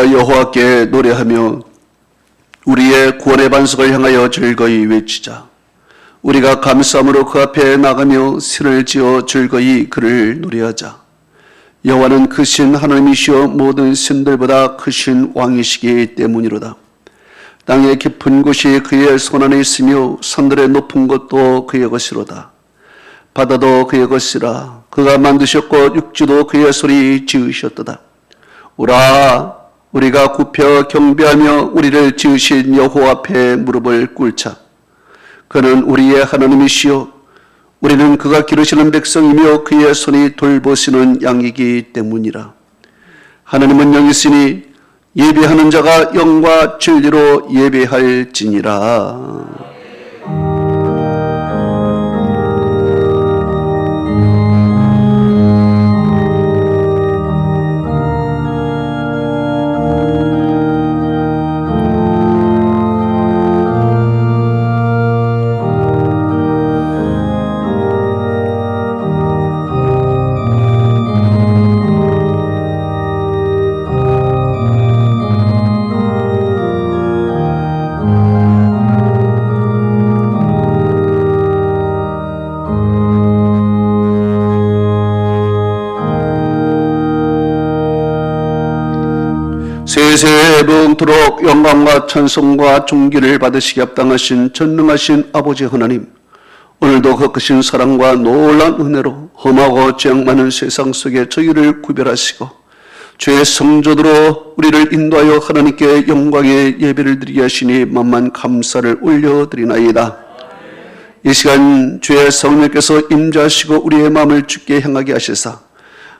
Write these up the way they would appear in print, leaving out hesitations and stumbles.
우리가 여호와께 노래하며 우리의 구원의 반석을 향하여 즐거이 외치자. 우리가 감사함으로 그 앞에 나가며 신을 지어 즐거이 그를 노래하자. 여호와는 크신 하나님이시여 모든 신들보다 크신 왕이시기 때문이로다. 땅의 깊은 곳이 그의 손안에 있으며 산들의 높은 곳도 그의 것이로다. 바다도 그의 것이라. 그가 만드셨고 육지도 그의 손이 지으셨도다. 오라, 우리가 굽혀 경배하며 우리를 지으신 여호와 앞에 무릎을 꿇자. 그는 우리의 하나님이시여 우리는 그가 기르시는 백성이며 그의 손이 돌보시는 양이기 때문이라. 하나님은 영이시니 예배하는 자가 영과 진리로 예배할지니라. 세세봉토록 영광과 찬송과 존귀를 받으시기 합당하신 전능하신 아버지 하나님, 오늘도 그 크신 사랑과 놀라운 은혜로 험하고 죄악 많은 세상 속에 저희를 구별하시고 죄의 성조들로 우리를 인도하여 하나님께 영광의 예배를 드리게 하시니 만만 감사를 올려드리나이다. 이 시간 주의 성령께서 임재하시고 우리의 마음을 주께 향하게 하시사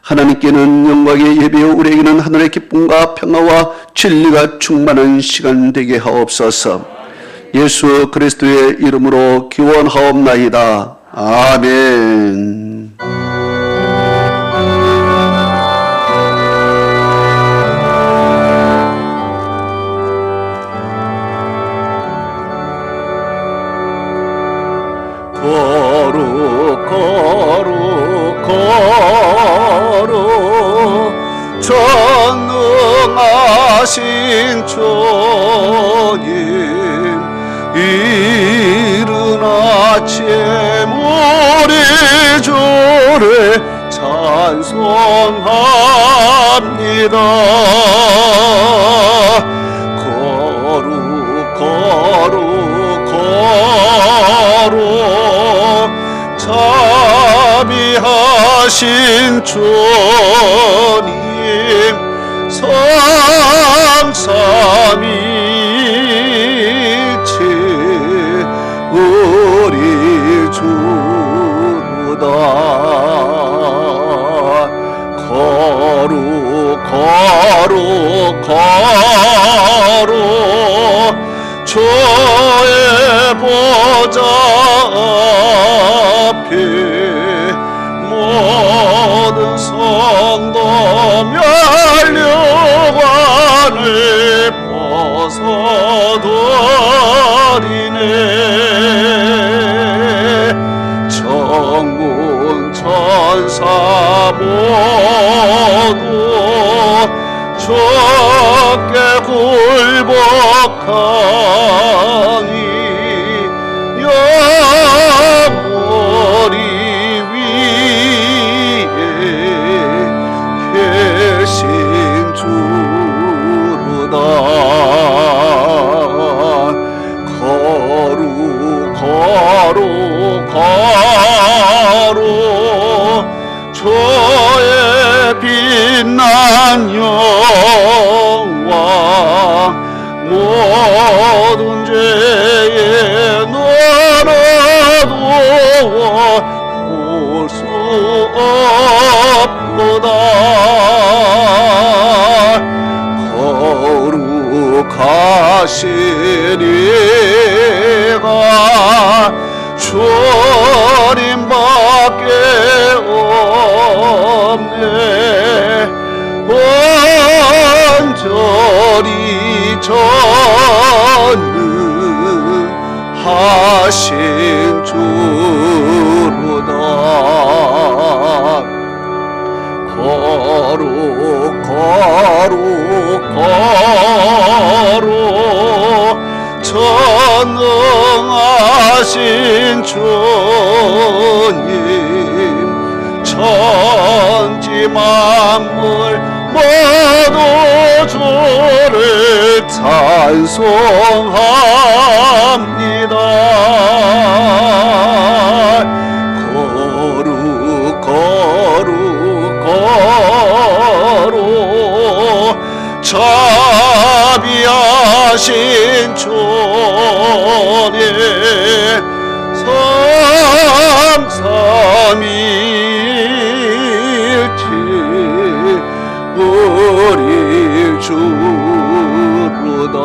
하나님께는 영광의 예배요 우리에게는 하늘의 기쁨과 평화와 진리가 충만한 시간 되게 하옵소서. 예수 그리스도의 이름으로 기원하옵나이다. 아멘. 거룩 거룩 거룩 전능하신 주님, 이른 아침 우리 주를 찬송합니다. 거룩 거룩 거룩 자비하신 주님, 성삼위일체 우리 주다. 거룩 거룩 거룩 주의 보좌 앞에 모든 성도 면류관을 벗어버리네. 천군 천사 모두 주께 굴복하니 영원히 위에 계신 주로다. 거룩 거룩 거룩 주의 빛난 영광, 모든 죄에 너라도 볼 수 없도다. 거룩하신 이가 주님밖에 없네. 온전히 전능하신 주로다. 거룩 전능하신 주님, 천지 만물 모두 주를 찬송합니다. 거룩 자비하신 주님, 삼삼일체 우리 주로다.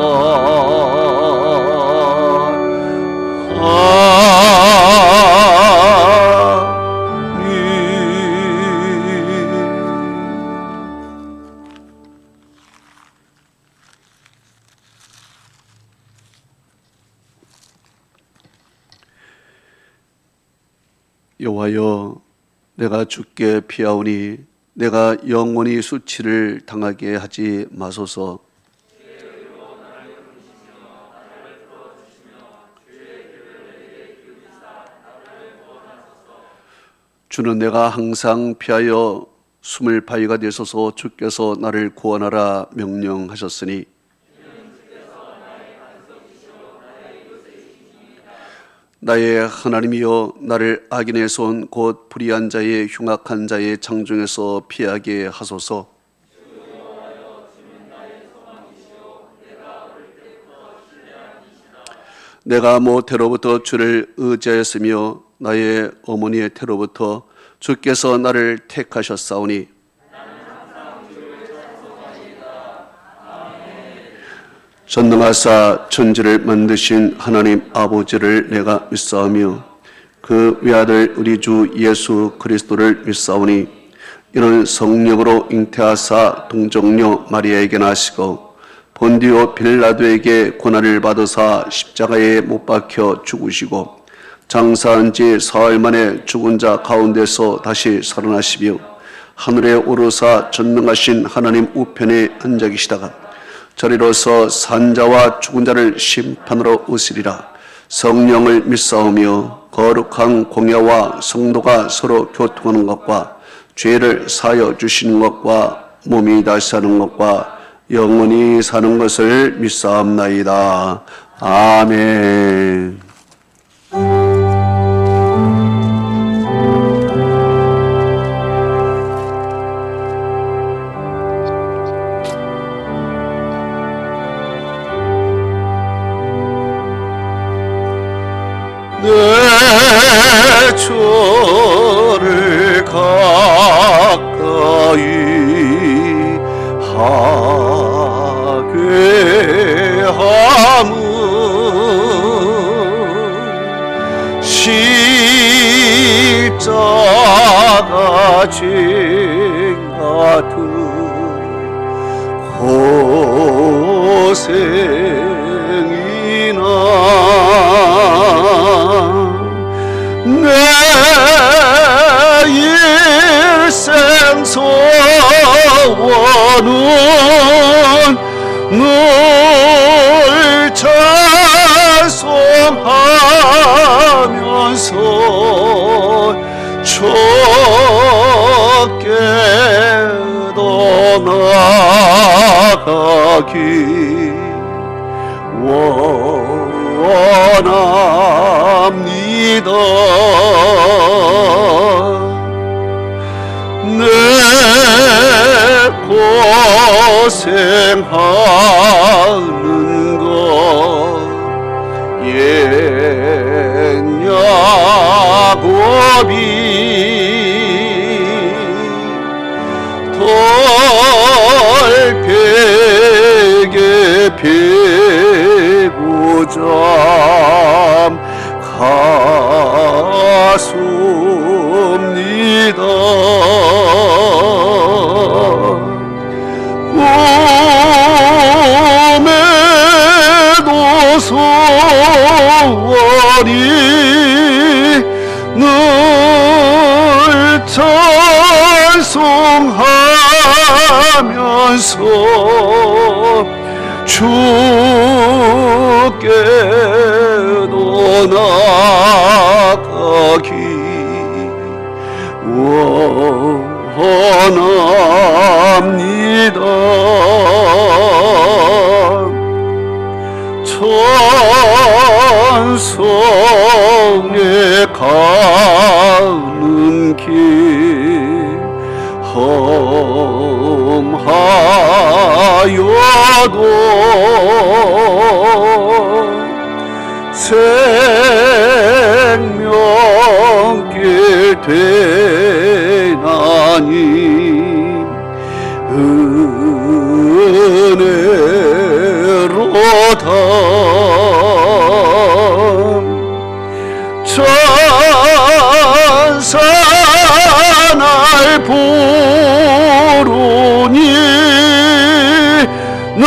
여호와여, 내가 주께 피하오니 내가 영원히 수치를 당하게 하지 마소서. 주는 내가 항상 피하여 숨을 바위가 되소서. 주께서 나를 구원하라 명령하셨으니 나의 하나님이여, 나를 악인의 손 곧 불의한 자의 흉악한 자의 장중에서 피하게 하소서. 내가 모태로부터 주를 의지하였으며 나의 어머니의 태로부터 주께서 나를 택하셨사오니 전능하사 천지를 만드신 하나님 아버지를 내가 믿사오며 그 외아들 우리 주 예수 그리스도를 믿사오니 이는 성령으로 잉태하사 동정녀 마리아에게 나시고 본디오 빌라도에게 고난을 받으사 십자가에 못 박혀 죽으시고 장사한 지 사흘 만에 죽은 자 가운데서 다시 살아나시며 하늘에 오르사 전능하신 하나님 우편에 앉아 계시다가 저리로서 산자와 죽은 자를 심판으로 오시리라. 성령을 믿사오며 거룩한 공예와 성도가 서로 교통하는 것과 죄를 사하여 주시는 것과 몸이 다시 사는 것과 영원히 사는 것을 믿사옵나이다. 아멘. 내 주를 가까이 하게 함은 십자가 죄 같은 고생이나 내 일생 소원은 늘 찬송하면서 주께도 나아가기 원합니다. 내 고생하는 것 옛 야곱이 돌베개 베고자 가슴니다. 꿈에도 소원이 늘 찬송하 주께로 나아가기 원합니다. 천성에 가는 길 험하여도 생명길 되나니 은혜로다. 천사 날 부르니 늘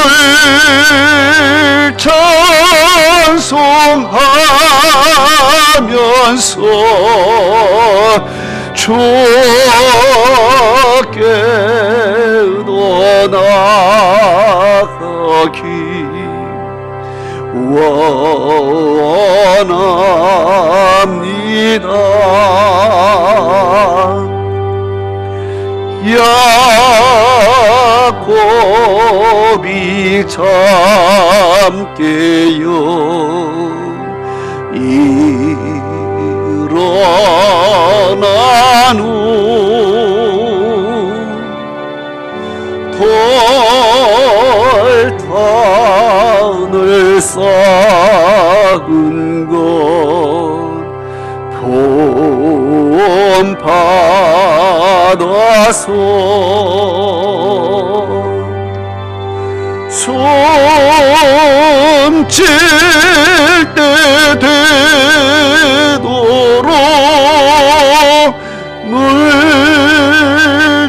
찬송하면서 주께로 나아가기 원합니다. 야곱이 잠깨어 일어난 후 돌탄을 쌓은 것 본받아서 숨질 때 되도록 늘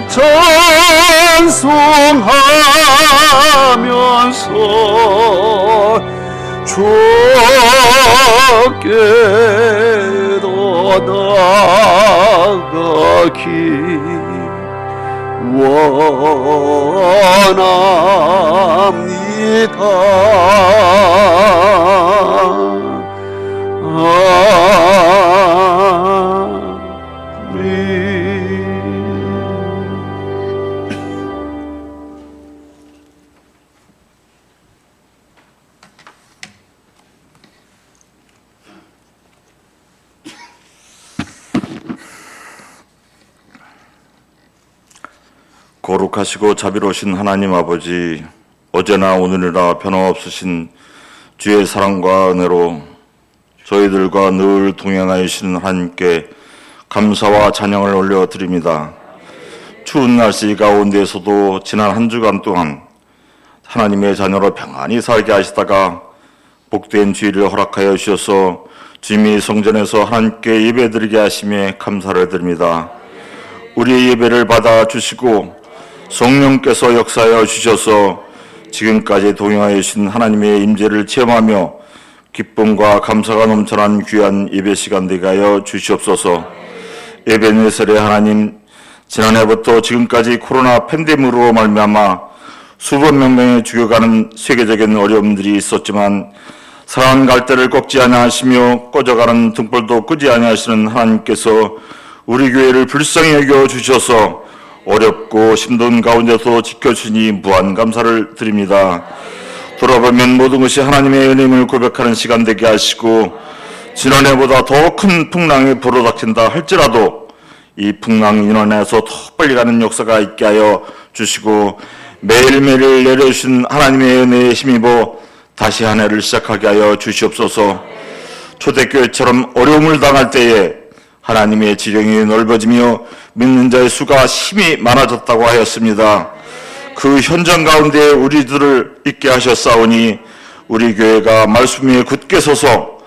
찬송하면서 주께로 나아가기 거룩하시고 자비로우신 하나님 아버지, 어제나 오늘이나 변함없으신 주의 사랑과 은혜로 저희들과 늘 동행하시는 하나님께 감사와 찬양을 올려드립니다. 추운 날씨 가운데에서도 지난 한 주간 동안 하나님의 자녀로 평안히 살게 하시다가 복된 주일을 허락하여 주셔서 주님이 성전에서 하나님께 예배드리게 하심에 감사를 드립니다. 우리의 예배를 받아주시고 성령께서 역사하여 주셔서 지금까지 동행하여 주신 하나님의 임재를 체험하며 기쁨과 감사가 넘쳐난 귀한 예배 시간 되게 하여 주시옵소서. 에베네셀의 하나님, 지난해부터 지금까지 코로나 팬데믹으로 말미암아 수백 명이 죽어가는 세계적인 어려움들이 있었지만 사랑하는 갈대를 꺾지 아니하시며 꺼져가는 등불도 끄지 아니하시는 하나님께서 우리 교회를 불쌍히 여겨 주셔서 어렵고 힘든 가운데서 지켜주시니 무한 감사를 드립니다. 돌아보면 모든 것이 하나님의 은혜임을 고백하는 시간 되게 하시고 지난해보다 더 큰 풍랑이 불어닥친다 할지라도 이 풍랑 인원에서 더 빨리 가는 역사가 있게 하여 주시고 매일매일 내려주신 하나님의 은혜에 힘입어 다시 한 해를 시작하게 하여 주시옵소서. 초대교회처럼 어려움을 당할 때에 하나님의 지령이 넓어지며 믿는 자의 수가 힘이 많아졌다고 하였습니다. 그 현장 가운데 우리들을 있게 하셨사오니 우리 교회가 말씀 위에 굳게 서서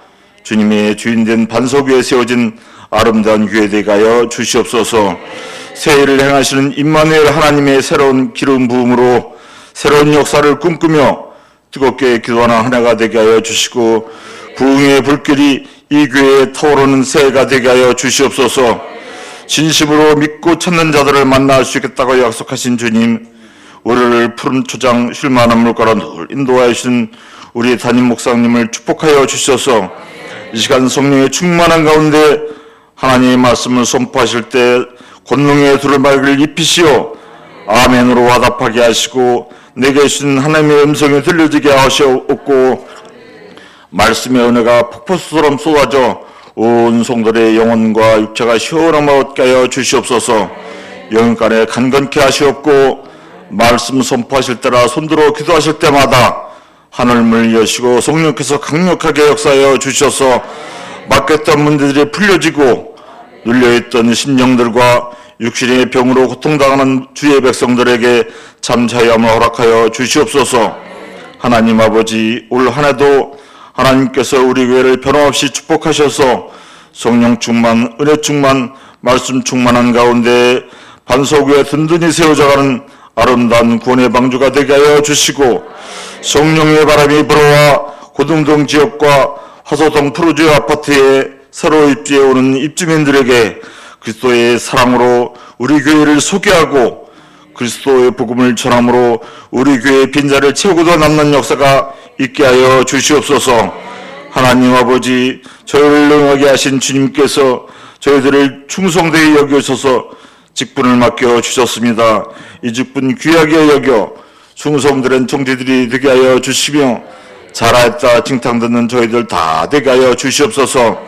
주님의 주인된 반석 위에 세워진 아름다운 교회 되게 하여 주시옵소서. 새해를 행하시는 임마누엘 하나님의 새로운 기름 부음으로 새로운 역사를 꿈꾸며 뜨겁게 기도하는 한 해가 되게 하여 주시고 부흥의 불길이 이 교회에 타오르는 새해가 되게 하여 주시옵소서. 진심으로 믿고 찾는 자들을 만날 수 있겠다고 약속하신 주님, 우리를 푸른 초장 쉴만한 물가로 늘 인도하여 주신 우리 담임 목사님을 축복하여 주셔서 이 시간 성령의 충만한 가운데 하나님의 말씀을 선포하실 때 권능의 두루마리를 입히시어 아멘으로 화답하게 하시고 내게 주신 하나님의 음성이 들려지게 하시옵고 말씀의 은혜가 폭포수처럼 쏟아져 온 성도의 영혼과 육체가 시원함을 얻게 하여 주시옵소서. 영혼간에 간건케 하시옵고 말씀 선포하실 때나 손들어 기도하실 때마다 하늘문을 여시고 성령께서 강력하게 역사하여 주셔서 막혔던 문제들이 풀려지고 눌려있던 심령들과 육신의 병으로 고통당하는 주의 백성들에게 참 자유함을 허락하여 주시옵소서. 하나님 아버지, 올 한 해도 하나님께서 우리 교회를 변함없이 축복하셔서 성령 충만, 은혜 충만, 말씀 충만한 가운데 반석위에 든든히 세워져가는 아름다운 구원의 방주가 되게 하여 주시고 성령의 바람이 불어와 고등동 지역과 화소동 푸르지오 아파트에 새로 입주해 오는 입주민들에게 그리스도의 사랑으로 우리 교회를 소개하고 그리스도의 복음을 전함으로 우리 교회의 빈자리를 채우고도 남는 역사가 있게 하여 주시옵소서. 하나님 아버지, 저희를 능하게 하신 주님께서 저희들을 충성되게 여기셔서 직분을 맡겨 주셨습니다. 이 직분 귀하게 여겨 충성들은 총재들이 되게 하여 주시며 잘하였다 칭찬 듣는 저희들 다 되게 하여 주시옵소서.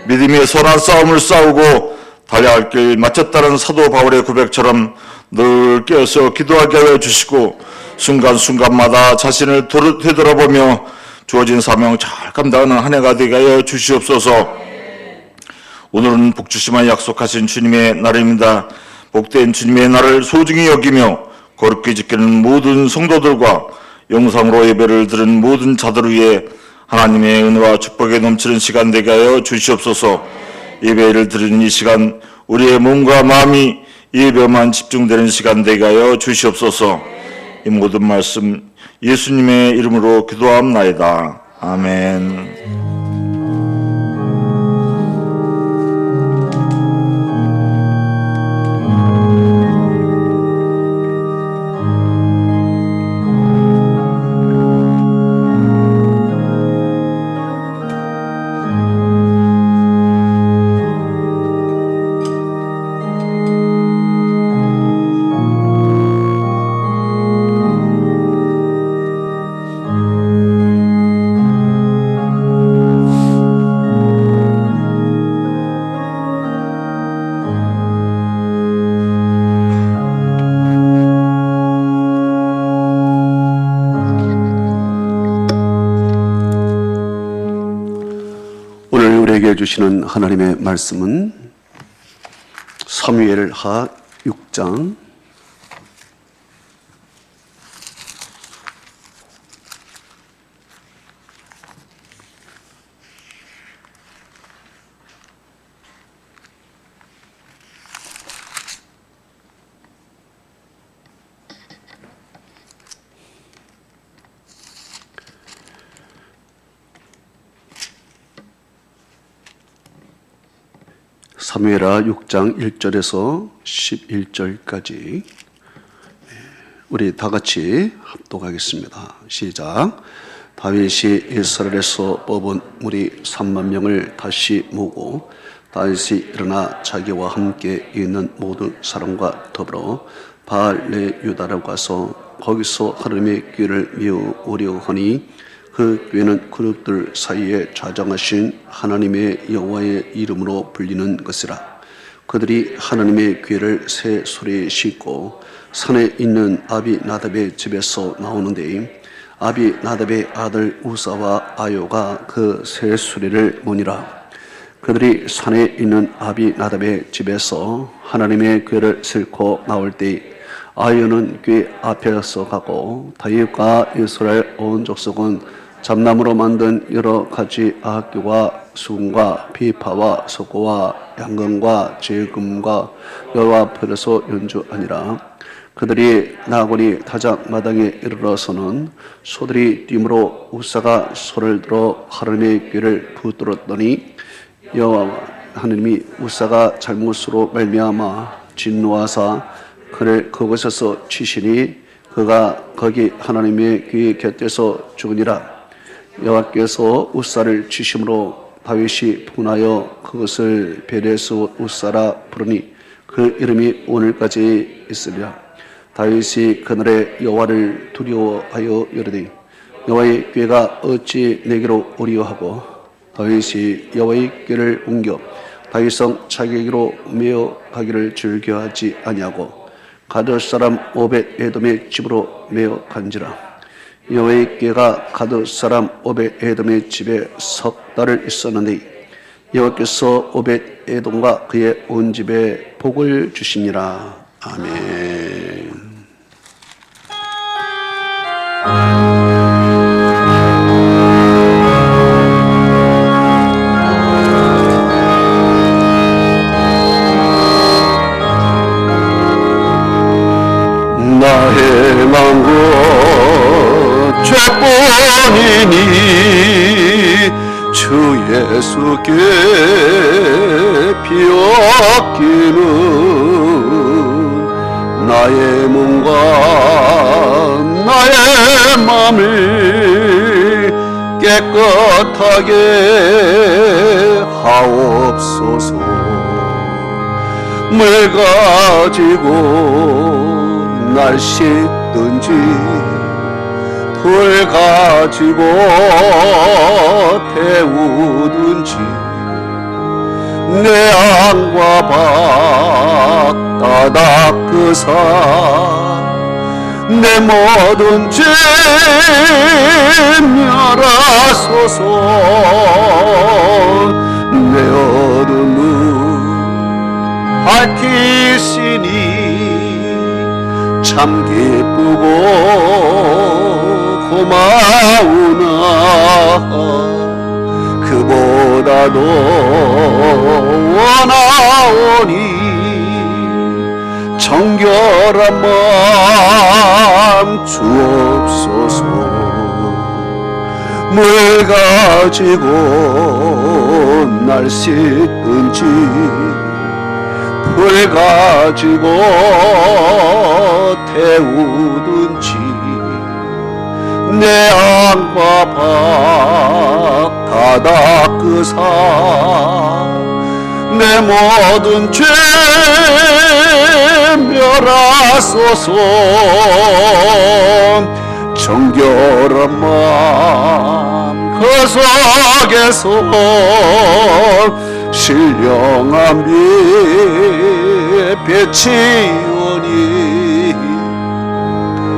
믿음의 선한 싸움을 싸우고 달려갈 길 마쳤다는 사도 바울의 고백처럼 늘 깨어서 기도하게 하여 주시고 순간순간마다 자신을 되돌아보며 주어진 사명 잘 감당하는 한 해가 되게 하여 주시옵소서. 오늘은 복주심을 약속하신 주님의 날입니다. 복된 주님의 날을 소중히 여기며 거룩히 지키는 모든 성도들과 영상으로 예배를 드린 모든 자들 위해 하나님의 은혜와 축복에 넘치는 시간 되게 하여 주시옵소서. 예배를 드리는 이 시간 우리의 몸과 마음이 예배만 집중되는 시간 되게 하여 주시옵소서. 이 모든 말씀 예수님의 이름으로 기도합나이다. 아멘. 우리에게 주시는 하나님의 말씀은 사무엘하 6장 1절에서 11절까지 우리 다 같이 합독하겠습니다. 시작. 다윗이 이스라엘에서 뽑은 무리 3만 명을 다시 모으고 다윗이 일어나 자기와 함께 있는 모든 사람과 더불어 바알레 유다로 가서 거기서 하나님의 궤를 메우려 하니 그 궤는 그룹들 사이에 좌정하신 하나님의 여호와의 이름으로 불리는 것이라. 그들이 하나님의 궤를 새 소리에 싣고 산에 있는 아비나답의 집에서 나오는데 아비나답의 아들 우사와 아요가 그 새 소리를 보니라. 그들이 산에 있는 아비나답의 집에서 하나님의 궤를 싣고 나올 때 아요는 궤 앞에서 가고 다윗과 이스라엘 온 족속은 잡나무로 만든 여러 가지 악기와 수금과 비파와 소고와 양금과 제금과 여호와 앞에서 연주하니라. 그들이 나고니 타작마당에 이르러서는 소들이 뛰므로 우사가 소를 들어 하나님의 궤를 붙들었더니 여호와 하나님이 우사가 잘못으로 말미암아 진노하사 그를 그곳에서 치시니 그가 거기 하나님의 귀 곁에서 죽으니라. 여호와께서 웃사를 치심으로 다윗이 분하여 그것을 베레스 웃사라 부르니 그 이름이 오늘까지 있으리라. 다윗이 그날에 여호와를 두려워하여 이르되 여호와의 궤가 어찌 내게로 오리요 하고 다윗이 여호와의 궤를 옮겨 다윗성 자기에게로 메어 가기를 즐겨하지 아니하고 가드 사람 오벳 에돔의 집으로 메어 간지라. 여호와의 궤가 가드 사람 오벳 에돔의 집에 석 달을 있었는데 여호와께서 오벳 에돔과 그의 온 집에 복을 주시니라. 아멘. 나 행한 것 죄뿐이니 주 예수께 비었기는 나의 몸과 나의 맘을 깨끗하게 하옵소서. 물 가지고 날 씻든지 돌 가지고 태우든지 내 안과 박 다 닦으사 내 모든 죄 멸하소서. 내 어둠을 밝히시니 참 기쁘고 고마우나 그보다도 원하오니 정결한 마음 주옵소서. 물 가지고 날 씻든지 불 가지고 태우든지 내 안과 박 다 닦으사 내 모든 죄 멸하소서. 정결한 마음 그 속에서 신령한 빛이 오니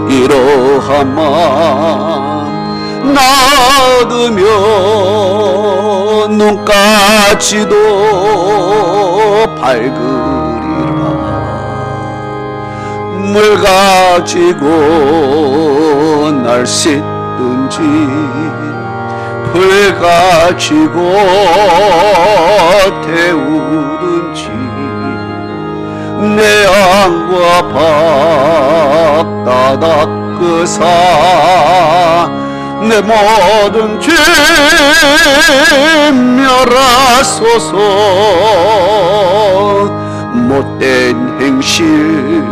이러한 마음 낳으면 눈까지도 밝으리라. 물 가지고 날 씻든지 불 가지고 태우든지 내 안과 박 다 닦으사 내 모든 죄 멸하소서. 못된 행실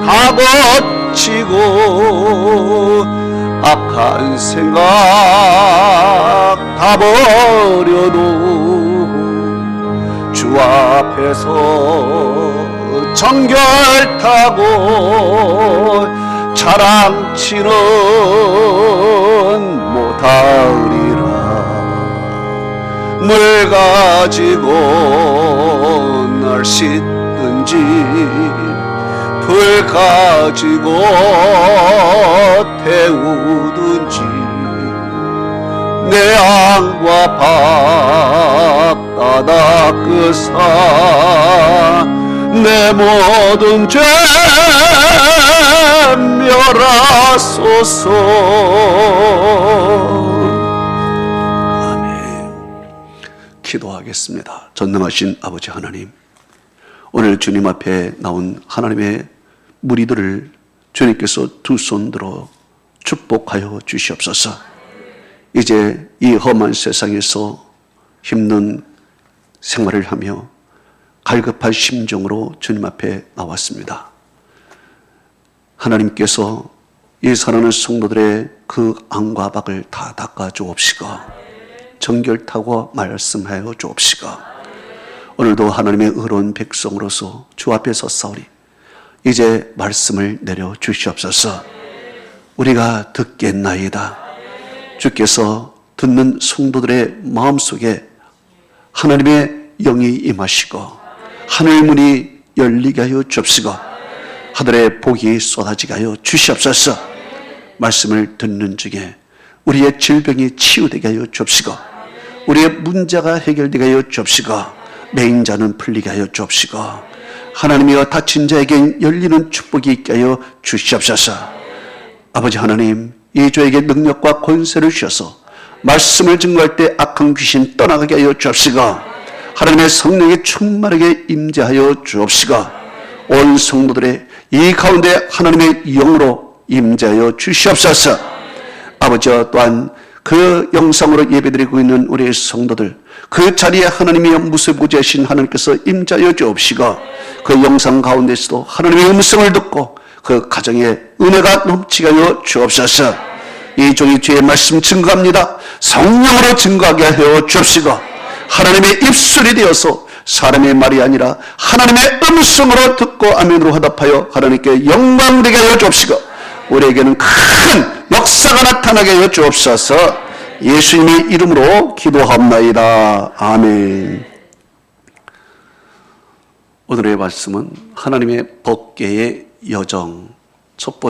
다 고치고 악한 생각 다 버려도 주 앞에서 정결타고 자랑치는 못하리라. 물 가지고 날 씻든지 불 가지고 태우든지 내 안과 박 다 닦으사 내 모든 죄 멸하소서. 아멘. 기도하겠습니다. 전능하신 아버지 하나님, 오늘 주님 앞에 나온 하나님의 무리들을 주님께서 두 손 들어 축복하여 주시옵소서. 이제 이 험한 세상에서 힘든 생활을 하며 갈급한 심정으로 주님 앞에 나왔습니다. 하나님께서 이 사랑하는 성도들의 그 안과 박을 다 닦아 주옵시고 정결타고 말씀하여 주옵시고 오늘도 하나님의 의로운 백성으로서 주 앞에 섰사오니 이제 말씀을 내려 주시옵소서. 우리가 듣겠나이다. 주께서 듣는 성도들의 마음속에 하나님의 영이 임하시고 하늘문이 열리게 하여 주옵시고 하늘의 복이 쏟아지게 하여 주시옵소서. 말씀을 듣는 중에 우리의 질병이 치유되게 하여 주옵시고 우리의 문제가 해결되게 하여 주옵시고 매인 자는 풀리게 하여 주옵시고 하나님이여 다친 자에게 열리는 축복이 있게 하여 주시옵소서. 아버지 하나님, 이 조에게 능력과 권세를 주셔서 말씀을 증거할 때 악한 귀신 떠나가게 하여 주옵시고 하나님의 성령이 충만하게 임재하여 주옵시고 온 성도들의 이 가운데 하나님의 영으로 임재하여 주시옵소서. 아버지와 또한 그 영상으로 예배드리고 있는 우리의 성도들 그 자리에 하나님의 무소부지하신 하나님께서 임재하여 주옵시고 그 영상 가운데서도 하나님의 음성을 듣고 그 가정에 은혜가 넘치게 하여 주옵소서. 이 종이 주의 말씀 증거합니다. 성령으로 증거하게 하여 주옵시고 하나님의 입술이 되어서 사람의 말이 아니라 하나님의 음성으로 듣고 아멘으로 화답하여 하나님께 영광되게 하여 주옵시고 우리에게는 큰 역사가 나타나게 하여 주옵소서. 예수님의 이름으로 기도합나이다. 아멘. 오늘의 말씀은 하나님의 법궤의 여정 첫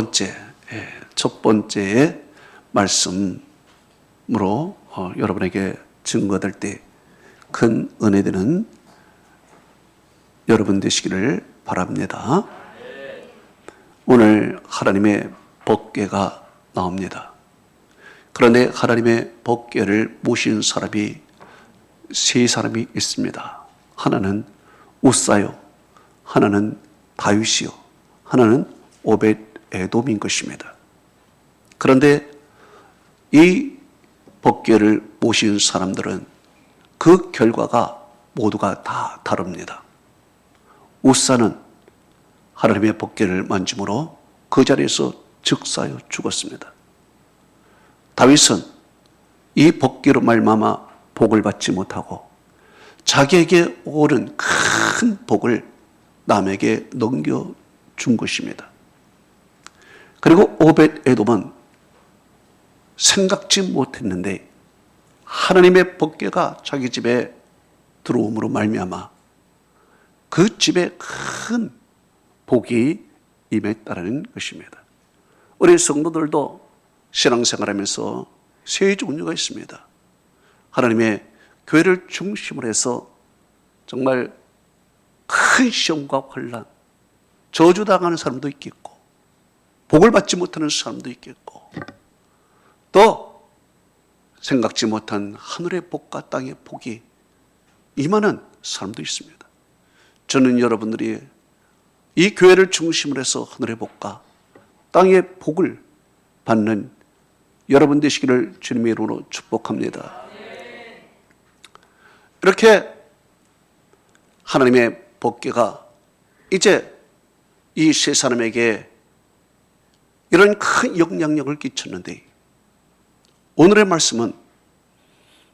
번째의 말씀으로 여러분에게 증거될 때 큰 은혜 되는 여러분 되시기를 바랍니다. 오늘 하나님의 법궤가 나옵니다. 그런데 하나님의 법궤를 모신 사람이 세 사람이 있습니다. 하나는 우사요, 하나는 다윗이요, 하나는 오벳 에돔인 것입니다. 그런데 이 법궤를 모신 사람들은 그 결과가 모두가 다 다릅니다. 우사는 하나님의 법궤를 만짐으로 그 자리에서 즉사하여 죽었습니다. 다윗은 이 법궤로 말미암아 복을 받지 못하고 자기에게 오른 큰 복을 남에게 넘겨준 것입니다. 그리고 오벳 에돔은 생각지 못했는데 하나님의 법궤가 자기 집에 들어옴으로 말미암아 그 집에 큰 복이 임했다는 것입니다. 우리 성도들도 신앙생활하면서 세 종류가 있습니다. 하나님의 교회를 중심으로 해서 정말 큰 시험과 혼란, 저주당하는 사람도 있겠고 복을 받지 못하는 사람도 있겠고 또 생각지 못한 하늘의 복과 땅의 복이 임하는 사람도 있습니다. 저는 여러분들이 이 교회를 중심으로 해서 하늘의 복과 땅의 복을 받는 여러분 되시기를 주님의 이름으로 축복합니다. 이렇게 하나님의 법궤가 이제 이 세 사람에게 이런 큰 영향력을 끼쳤는데 오늘의 말씀은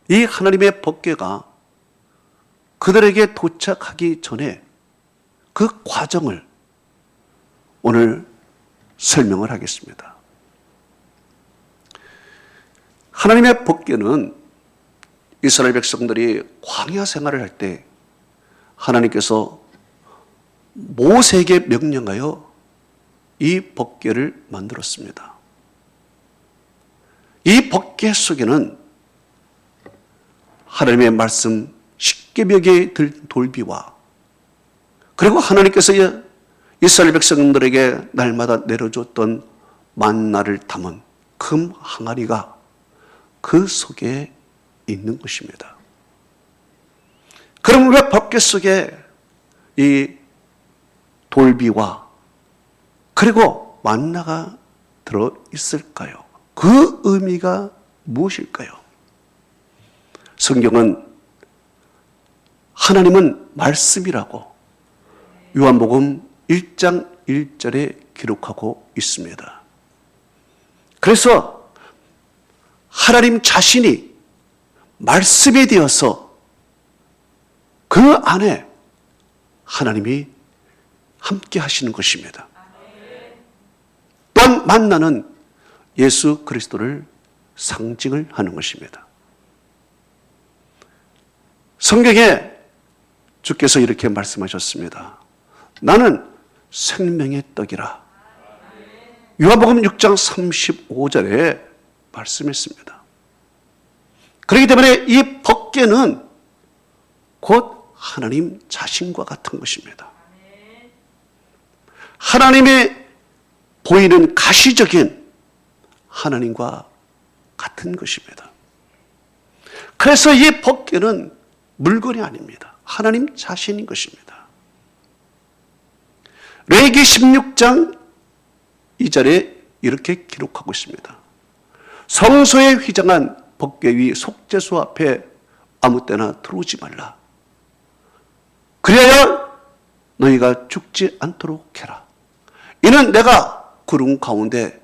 이 하나님의 법궤가 그들에게 도착하기 전에 그 과정을 오늘 설명을 하겠습니다. 하나님의 법궤는 이스라엘 백성들이 광야 생활을 할 때 하나님께서 모세에게 명령하여 이 법궤를 만들었습니다. 이 법궤 속에는 하나님의 말씀 십계명의 돌비와 그리고 하나님께서 이스라엘 백성들에게 날마다 내려줬던 만나를 담은 금 항아리가 그 속에 있는 것입니다. 그럼 왜 법궤 속에 이 돌비와 그리고 만나가 들어 있을까요? 그 의미가 무엇일까요? 성경은 하나님은 말씀이라고 요한복음 1장 1절에 기록하고 있습니다. 그래서 하나님 자신이 말씀이 되어서 그 안에 하나님이 함께 하시는 것입니다. 또한 만나는 예수 그리스도를 상징을 하는 것입니다. 성경에 주께서 이렇게 말씀하셨습니다. 나는 생명의 떡이라. 요한복음 6장 35절에 말씀했습니다. 그렇기 때문에 이 법궤는 곧 하나님 자신과 같은 것입니다. 하나님의 보이는 가시적인 하나님과 같은 것입니다. 그래서 이 법궤는 물건이 아닙니다. 하나님 자신인 것입니다. 레위기 16장 2절에 이렇게 기록하고 있습니다. 성소에 휘장한 법궤 위 속죄소 앞에 아무 때나 들어오지 말라. 그래야 너희가 죽지 않도록 해라. 이는 내가 구름 가운데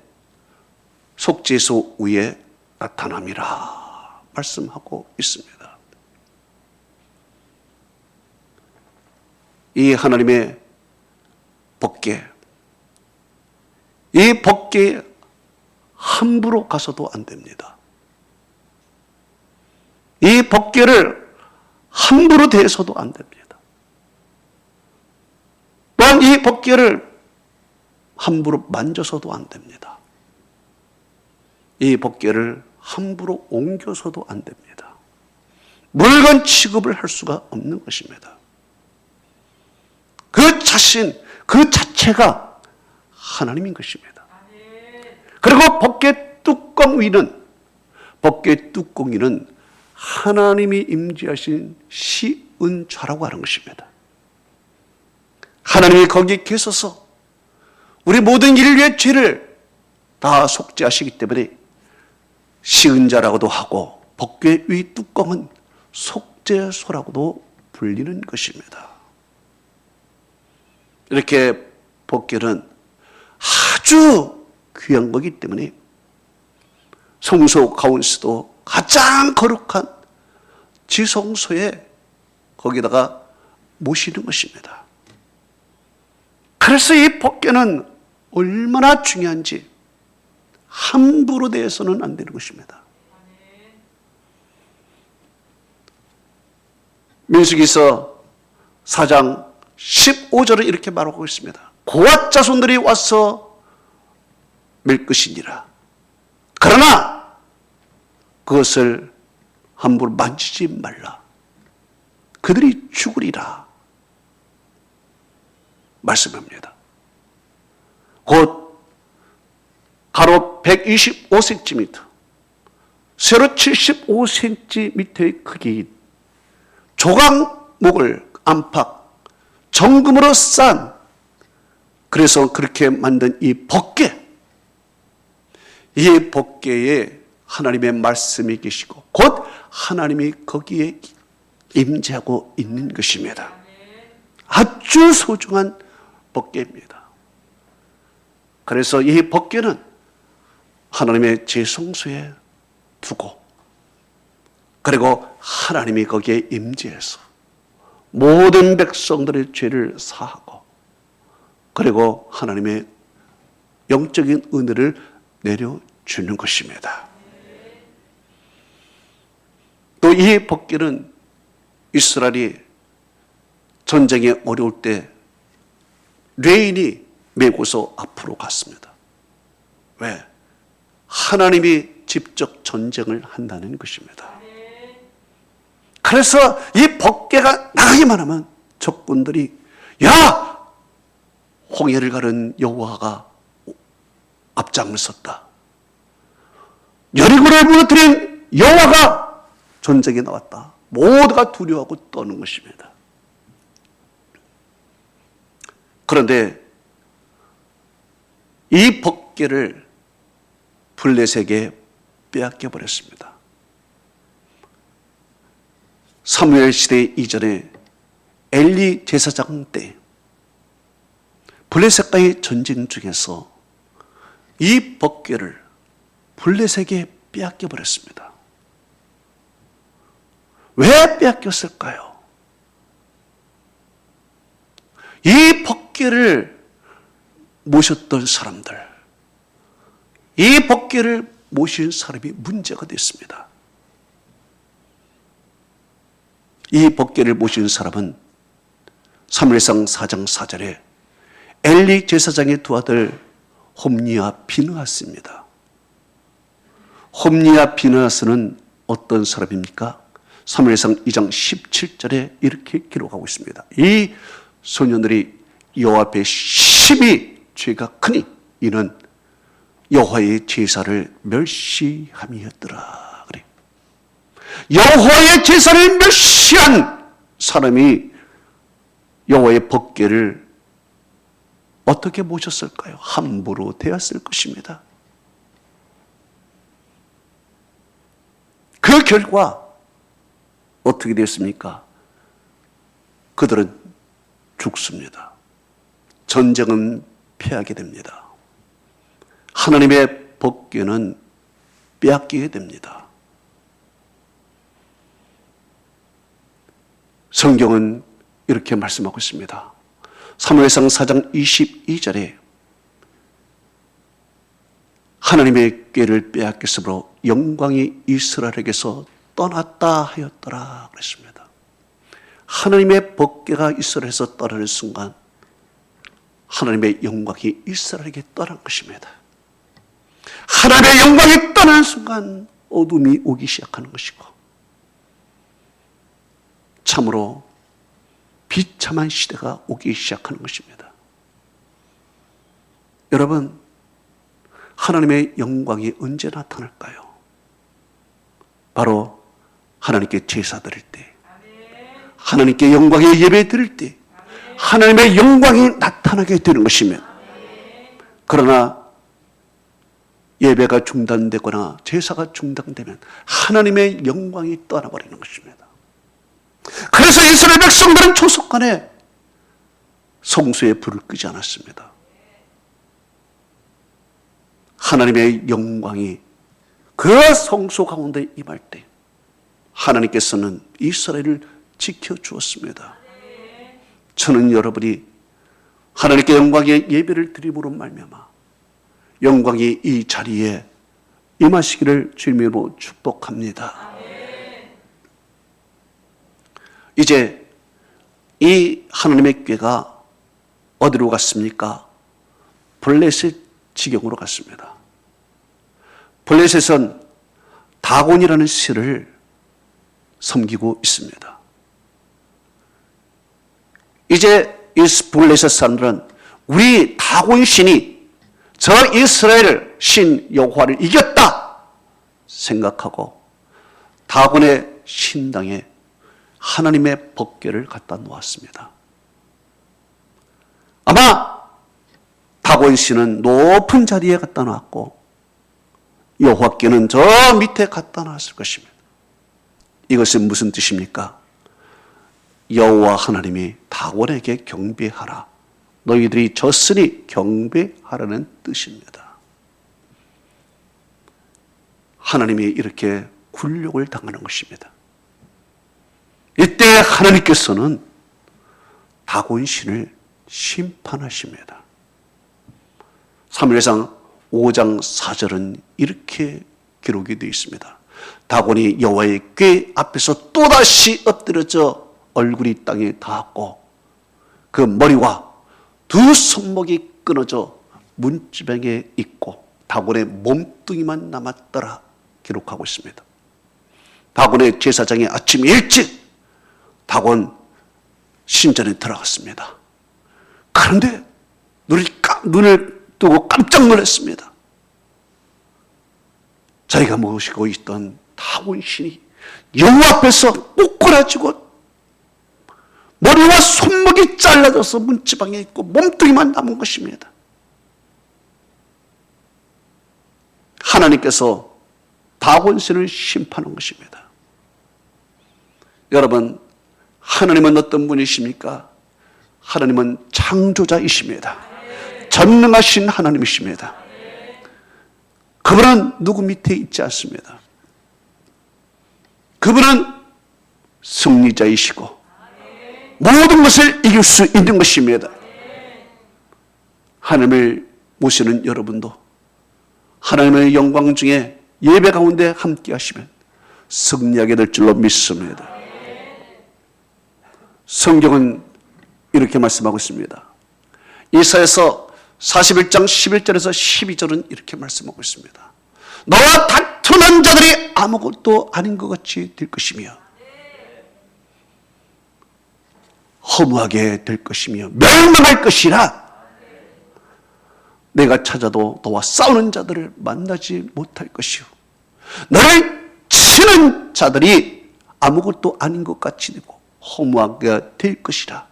속죄소 위에 나타남이라 말씀하고 있습니다. 이 하나님의 법궤, 이 법궤에 함부로 가서도 안 됩니다. 이 법궤를 함부로 대해서도 안 됩니다. 또한 이 법궤를 함부로 만져서도 안 됩니다. 이 법궤를 함부로 옮겨서도 안 됩니다. 물건 취급을 할 수가 없는 것입니다. 그 자신, 그 자체가 하나님인 것입니다. 그리고 법궤 뚜껑 위는, 법궤 뚜껑 위는 하나님이 임재하신 시은좌라고 하는 것입니다. 하나님이 거기에 계셔서 우리 모든 인류의 죄를 다 속죄하시기 때문에 시은좌라고도 하고 법궤 위 뚜껑은 속죄소라고도 불리는 것입니다. 이렇게 법궤는 아주 귀한 거기 때문에 성소 가운데서도 가장 거룩한 지성소에 거기다가 모시는 것입니다. 그래서 이 법궤는 얼마나 중요한지 함부로 대해서는 안 되는 것입니다. 민수기서 4장 15절을 이렇게 말하고 있습니다. 고앗 자손들이 와서 밀 것이니라. 그러나 그것을 함부로 만지지 말라. 그들이 죽으리라. 말씀합니다. 곧 가로 125cm, 세로 75cm의 크기인 조각목을 안팎 정금으로 싼, 그래서 그렇게 만든 이 법궤, 이 법궤에 하나님의 말씀이 계시고 곧 하나님이 거기에 임재하고 있는 것입니다. 아주 소중한 법궤입니다. 그래서 이 법궤는 하나님의 제성소에 두고, 그리고 하나님이 거기에 임재해서 모든 백성들의 죄를 사하고, 그리고 하나님의 영적인 은혜를 내려주는 것입니다. 또 이 법궤는 이스라엘이 전쟁에 어려울 때 레인이 메고서 앞으로 갔습니다. 왜? 하나님이 직접 전쟁을 한다는 것입니다. 그래서 이 법궤가 나가기만 하면 적군들이, 야! 홍해를 가른 여호와가 앞장을 섰다. 여리고를 무너뜨린 여호와가 전쟁에 나왔다. 모두가 두려워하고 떠는 것입니다. 그런데 이 법궤를 블레셋에게 빼앗겨 버렸습니다. 사무엘 시대 이전에 엘리 제사장 때 블레셋과의 전쟁 중에서 이 법궤를 블레셋에게 빼앗겨 버렸습니다. 왜 빼앗겼을까요? 이 법궤를 모셨던 사람들, 이 법궤를 모신 사람이 문제가 됐습니다. 이 법궤를 모신 사람은 사무엘상 4장 4절에 엘리 제사장의 두 아들 홈니와 비느하스입니다. 홈니와 비느하스는 어떤 사람입니까? 사무엘상 2장 17절에 이렇게 기록하고 있습니다. 이 소년들이 여호와 앞에 심히 죄가 크니 이는 여호와의 제사를 멸시함이었더라. 그래. 여호와의 제사를 멸시한 사람이 여호와의 법궤를 어떻게 모셨을까요? 함부로 되었을 것입니다. 그 결과 어떻게 됐습니까? 그들은 죽습니다. 전쟁은 패하게 됩니다. 하나님의 법궤는 빼앗기게 됩니다. 성경은 이렇게 말씀하고 있습니다. 사무엘상 4장 22절에 하나님의 궤를 빼앗겼으므로 영광이 이스라엘에게서 떠났다 하였더라 그랬습니다. 하나님의 법궤가 이스라엘에서 떠나는 순간 하나님의 영광이 이스라엘에게 떠난 것입니다. 하나님의 영광이 떠나는 순간 어둠이 오기 시작하는 것이고 참으로 비참한 시대가 오기 시작하는 것입니다. 여러분, 하나님의 영광이 언제 나타날까요? 바로 하나님께 제사 드릴 때, 하나님께 영광의 예배 드릴 때 하나님의 영광이 나타나게 되는 것이면, 그러나 예배가 중단되거나 제사가 중단되면 하나님의 영광이 떠나버리는 것입니다. 그래서 이스라엘 백성들은 초석간에 성소에 불을 끄지 않았습니다. 하나님의 영광이 그 성소 가운데 임할 때 하나님께서는 이스라엘을 지켜주었습니다. 저는 여러분이 하나님께 영광의 예배를 드림으로 말미암아 영광이 이 자리에 임하시기를 주님으로 축복합니다. 이제 이 하나님의 궤가 어디로 갔습니까? 블레셋 지경으로 갔습니다. 블레셋은 다곤이라는 신을 섬기고 있습니다. 이제 이 블레셋 사람들은 우리 다곤 신이 저 이스라엘 신 여호와를 이겼다 생각하고 다곤의 신당에 하나님의 법궤를 갖다 놓았습니다. 아마 다곤 씨는 높은 자리에 갖다 놨고 여호와께는 저 밑에 갖다 놨을 것입니다. 이것은 무슨 뜻입니까? 여호와 하나님이 다곤에게 경배하라. 너희들이 졌으니 경배하라는 뜻입니다. 하나님이 이렇게 굴욕을 당하는 것입니다. 이때 하나님께서는 다곤 신을 심판하십니다. 사무엘상 5장 4절은 이렇게 기록이 되어 있습니다. 다곤이 여호와의 궤 앞에서 또다시 엎드려져 얼굴이 땅에 닿았고 그 머리와 두 손목이 끊어져 문지방에 있고 다곤의 몸뚱이만 남았더라 기록하고 있습니다. 다곤의 제사장이 아침 일찍 다곤 신전에 들어갔습니다. 그런데 눈을 뜨고 깜짝 놀랐습니다. 자기가 모시고 있던 다곤 신이 여호와 앞에서 꼬꾸라지고 머리와 손목이 잘라져서 문지방에 있고 몸뚱이만 남은 것입니다. 하나님께서 다곤 신을 심판한 것입니다. 여러분, 하나님은 어떤 분이십니까? 하나님은 창조자이십니다. 전능하신 하나님이십니다. 그분은 누구 밑에 있지 않습니다. 그분은 승리자이시고 모든 것을 이길 수 있는 것입니다. 하나님을 모시는 여러분도 하나님의 영광 중에 예배 가운데 함께 하시면 승리하게 될 줄로 믿습니다. 성경은 이렇게 말씀하고 있습니다. 이사야서 41장 11절에서 12절은 이렇게 말씀하고 있습니다. 너와 다투는 자들이 아무것도 아닌 것 같이 될 것이며 허무하게 될 것이며 멸망할 것이라. 내가 찾아도 너와 싸우는 자들을 만나지 못할 것이요 너를 치는 자들이 아무것도 아닌 것 같이 되고 허무하게 될 것이라.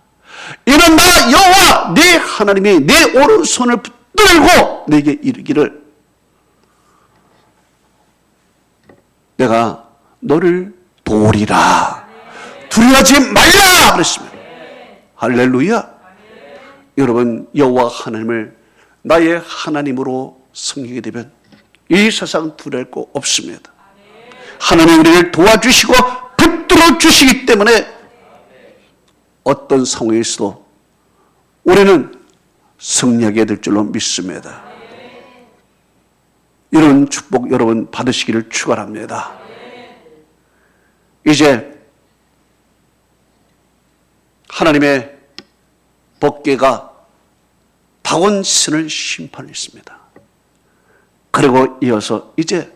이는 나 여호와 네 하나님이 내 오른손을 붙들고 내게 이르기를 내가 너를 도우리라. 두려워하지 말라 그랬습니다. 할렐루야. 여러분, 여호와 하나님을 나의 하나님으로 섬기게 되면 이 세상 두려울 거 없습니다. 하나님 우리를 도와주시고 붙들어 주시기 때문에 어떤 상황에서도 우리는 승리하게 될 줄로 믿습니다. 이런 축복 여러분 받으시기를 축원합니다. 이제 하나님의 법궤가 다곤신을 심판했습니다. 그리고 이어서 이제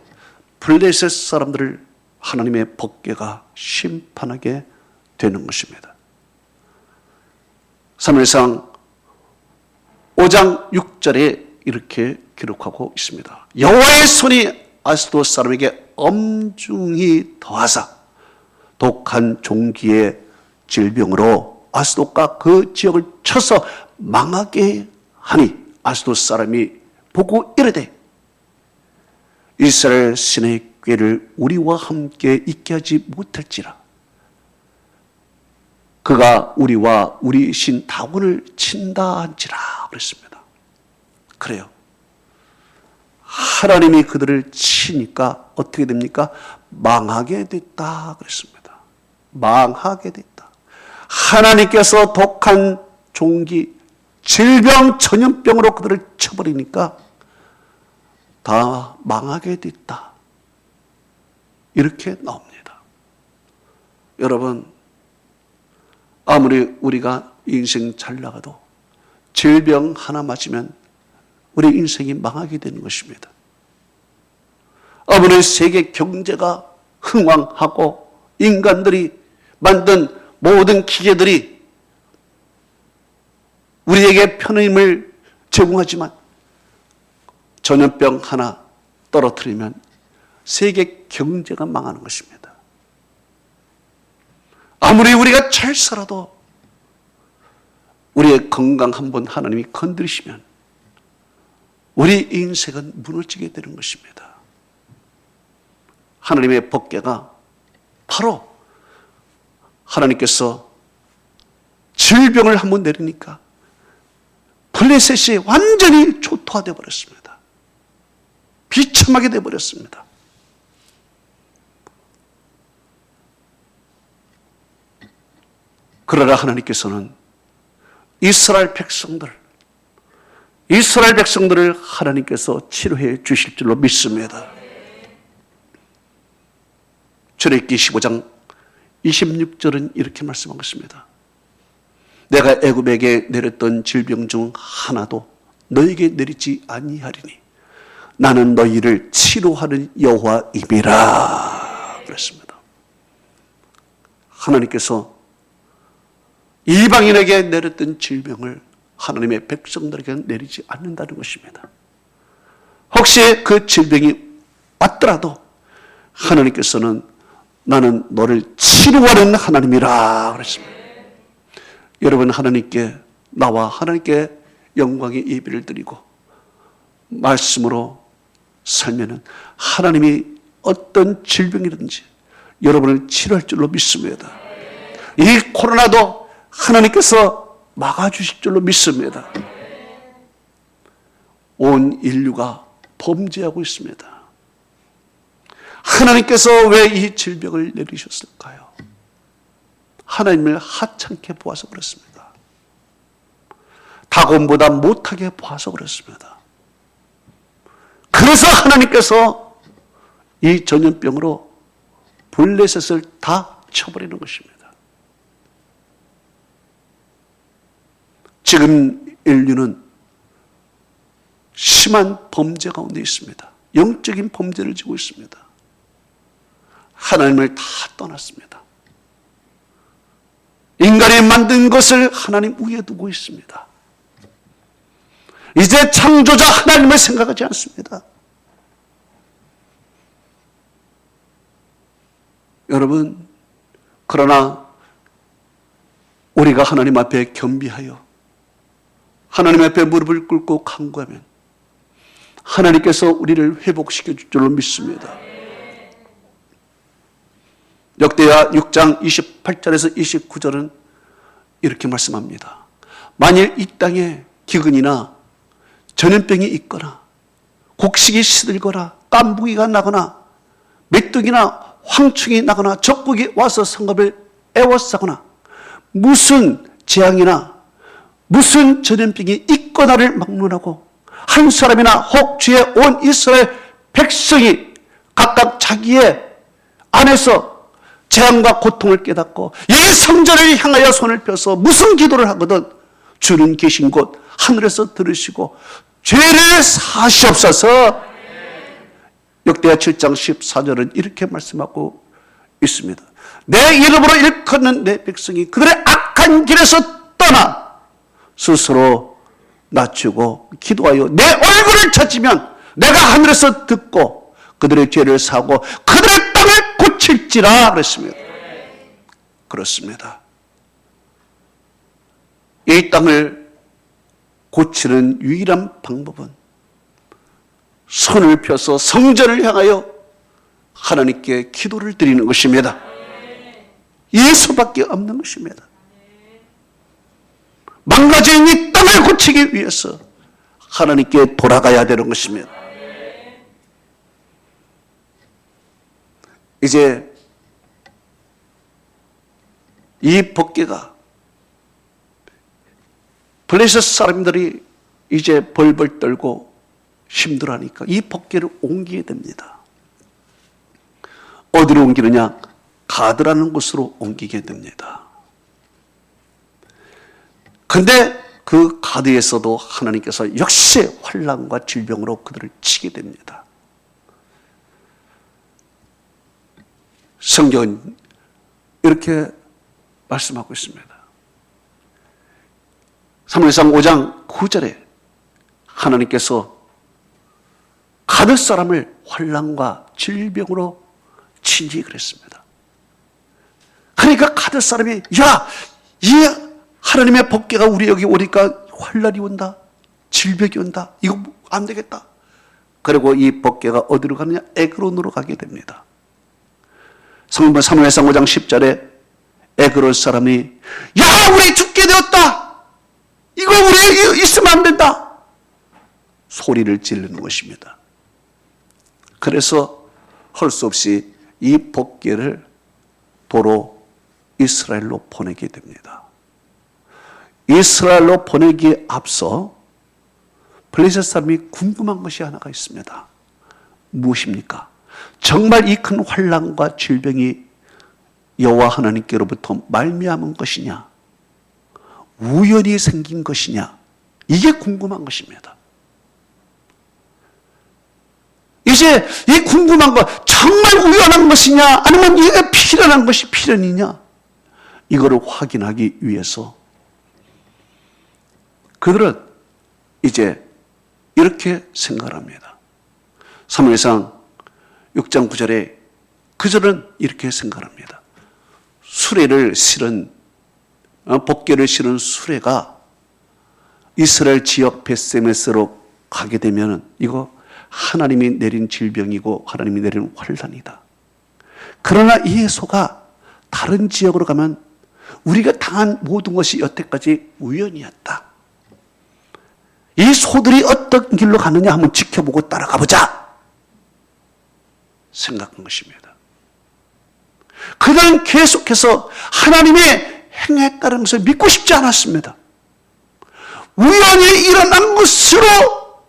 블레셋 사람들을 하나님의 법궤가 심판하게 되는 것입니다. 사무엘상 5장 6절에 이렇게 기록하고 있습니다. 여호와의 손이 아스도 사람에게 엄중히 더하사 독한 종기의 질병으로 아스도가 그 지역을 쳐서 망하게 하니 아스도 사람이 보고 이르되 이스라엘 신의 궤를 우리와 함께 있게 하지 못할지라. 그가 우리와 우리 신 다곤을 친다 한지라 그랬습니다. 그래요. 하나님이 그들을 치니까 어떻게 됩니까? 망하게 됐다 그랬습니다. 망하게 됐다. 하나님께서 독한 종기, 질병, 전염병으로 그들을 쳐버리니까 다 망하게 됐다. 이렇게 나옵니다. 여러분, 아무리 우리가 인생 잘 나가도 질병 하나 맞으면 우리 인생이 망하게 되는 것입니다. 아무리 세계 경제가 흥왕하고 인간들이 만든 모든 기계들이 우리에게 편의를 제공하지만 전염병 하나 떨어뜨리면 세계 경제가 망하는 것입니다. 아무리 우리가 잘 살아도 우리의 건강 한번 하나님이 건드리시면 우리 인생은 무너지게 되는 것입니다. 하나님의 법궤가 바로 하나님께서 질병을 한번 내리니까 블레셋이 완전히 초토화되어 버렸습니다. 비참하게 되어 버렸습니다. 그러나 하나님께서는 이스라엘 백성들을 하나님께서 치료해 주실 줄로 믿습니다. 출애굽기 15장 26절은 이렇게 말씀하고 있습니다. 내가 애굽에게 내렸던 질병 중 하나도 너에게 내리지 아니하리니 나는 너희를 치료하는 여호와임이라 그랬습니다. 하나님께서 이방인에게 내렸던 질병을 하나님의 백성들에게 내리지 않는다는 것입니다. 혹시 그 질병이 왔더라도 하나님께서는 나는 너를 치료하는 하나님이라 그랬습니다. 여러분, 하나님께 나와 하나님께 영광의 예배를 드리고 말씀으로 살면은 하나님이 어떤 질병이든지 여러분을 치료할 줄로 믿습니다. 이 코로나도 하나님께서 막아주실 줄로 믿습니다. 온 인류가 범죄하고 있습니다. 하나님께서 왜 이 질병을 내리셨을까요? 하나님을 하찮게 보아서 그렇습니다. 다곤보다 못하게 보아서 그렇습니다. 그래서 하나님께서 이 전염병으로 블레셋을 다 쳐버리는 것입니다. 지금 인류는 심한 범죄 가운데 있습니다. 영적인 범죄를 지고 있습니다. 하나님을 다 떠났습니다. 인간이 만든 것을 하나님 위에 두고 있습니다. 이제 창조자 하나님을 생각하지 않습니다. 여러분, 그러나 우리가 하나님 앞에 겸비하여 하나님 앞에 무릎을 꿇고 간구하면 하나님께서 우리를 회복시켜 줄 줄로 믿습니다. 역대하 6장 28절에서 29절은 이렇게 말씀합니다. 만일 이 땅에 기근이나 전염병이 있거나 곡식이 시들거나 깐부기가 나거나 메뚜기나 황충이 나거나 적국이 와서 성읍을 애워싸거나 무슨 재앙이나 무슨 전염병이 있거나를 막론하고 한 사람이나 혹 주의 온 이스라엘 백성이 각각 자기의 안에서 재앙과 고통을 깨닫고 이 성전을 향하여 손을 펴서 무슨 기도를 하거든 주는 계신 곳 하늘에서 들으시고 죄를 사시옵소서. 역대하 7장 14절은 이렇게 말씀하고 있습니다. 내 이름으로 일컫는 내 백성이 그들의 악한 길에서 떠나 스스로 낮추고 기도하여 내 얼굴을 찾으면 내가 하늘에서 듣고 그들의 죄를 사고 그들의 땅을 고칠지라 그랬습니다. 그렇습니다. 이 땅을 고치는 유일한 방법은 손을 펴서 성전을 향하여 하나님께 기도를 드리는 것입니다. 예수밖에 없는 것입니다. 망가진 이 땅을 고치기 위해서 하나님께 돌아가야 되는 것입니다. 이제 이 법궤가 블레셋 사람들이 이제 벌벌 떨고 힘들어하니까 이 법궤를 옮기게 됩니다. 어디로 옮기느냐? 가드라는 곳으로 옮기게 됩니다. 그런데 그 가드에서도 하나님께서 역시 환난과 질병으로 그들을 치게 됩니다. 성경은 이렇게 말씀하고 있습니다. 사무엘상 5장 9절에 하나님께서 가드 사람을 환난과 질병으로 치니 그랬습니다. 그러니까 가드 사람이 이 하나님의 법궤가 우리 여기 오니까 환난이 온다, 질병이 온다, 이거 안 되겠다. 그리고 이 법궤가 어디로 가느냐? 에그론으로 가게 됩니다. 사무엘상 5장 10절에 에그론 사람이 우리 죽게 되었다. 이거 우리 있으면 안 된다. 소리를 지르는 것입니다. 그래서 할 수 없이 이 법궤를 도로 이스라엘로 보내게 됩니다. 이스라엘로 보내기에 앞서 블레셋 사람이 궁금한 것이 하나가 있습니다. 무엇입니까? 정말 이 큰 환난과 질병이 여호와 하나님께로부터 말미암은 것이냐? 우연히 생긴 것이냐? 이게 궁금한 것입니다. 이제 이 궁금한 것, 정말 우연한 것이냐? 아니면 이게 필연한 것이 필연이냐? 이거를 확인하기 위해서 그들은 이제 이렇게 생각합니다. 사무엘상 6장 9절에 그들은 이렇게 생각합니다. 수레를 실은 법궤를 실은 수레가 이스라엘 지역 벳세메스로 가게 되면 이거 하나님이 내린 질병이고 하나님이 내린 환난이다. 그러나 이 예수가 다른 지역으로 가면 우리가 당한 모든 것이 여태까지 우연이었다. 이 소들이 어떤 길로 가느냐 한번 지켜보고 따라가 보자 생각한 것입니다. 그들은 계속해서 하나님의 행에 따른 것을 믿고 싶지 않았습니다. 우연히 일어난 것으로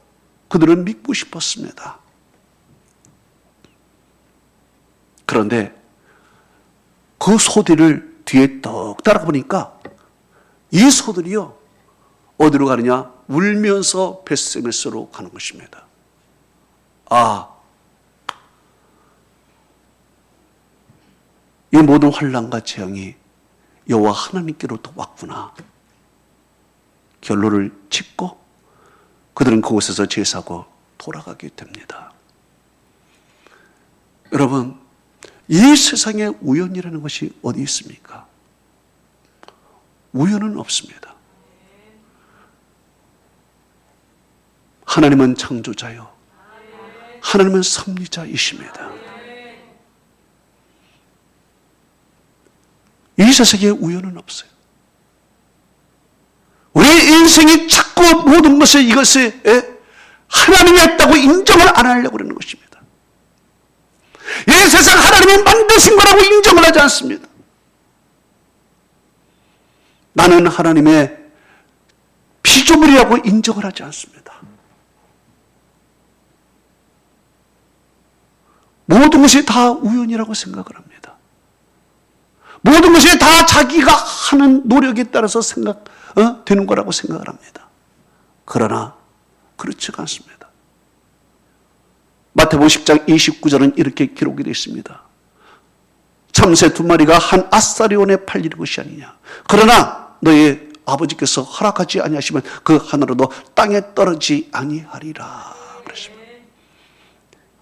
그들은 믿고 싶었습니다. 그런데 그 소들을 뒤에 떡 따라가 보니까 이 소들이요, 어디로 가느냐? 울면서 벳세메스로 가는 것입니다. 이 모든 환난과 재앙이 여호와 하나님께로부터 왔구나. 결론을 짓고 그들은 그곳에서 제사하고 돌아가게 됩니다. 여러분, 이 세상에 우연이라는 것이 어디 있습니까? 우연은 없습니다. 하나님은 창조자요, 하나님은 섭리자이십니다. 이 세상에 우연은 없어요. 우리 인생이 자꾸 모든 것을 이것을 하나님이 했다고 인정을 안 하려고 그러는 것입니다. 이 세상 하나님이 만드신 거라고 인정을 하지 않습니다. 나는 하나님의 피조물이라고 인정을 하지 않습니다. 모든 것이 다 우연이라고 생각을 합니다. 모든 것이 다 자기가 하는 노력에 따라서 되는 거라고 생각을 합니다. 그러나 그렇지가 않습니다. 마태복음 10장 29절은 이렇게 기록이 되어 있습니다. 참새 2마리가 한 아사리온에 팔릴 것이 아니냐. 그러나 너의 아버지께서 허락하지 아니하시면 그 하나로도 땅에 떨어지지 아니하리라 그랬습니다.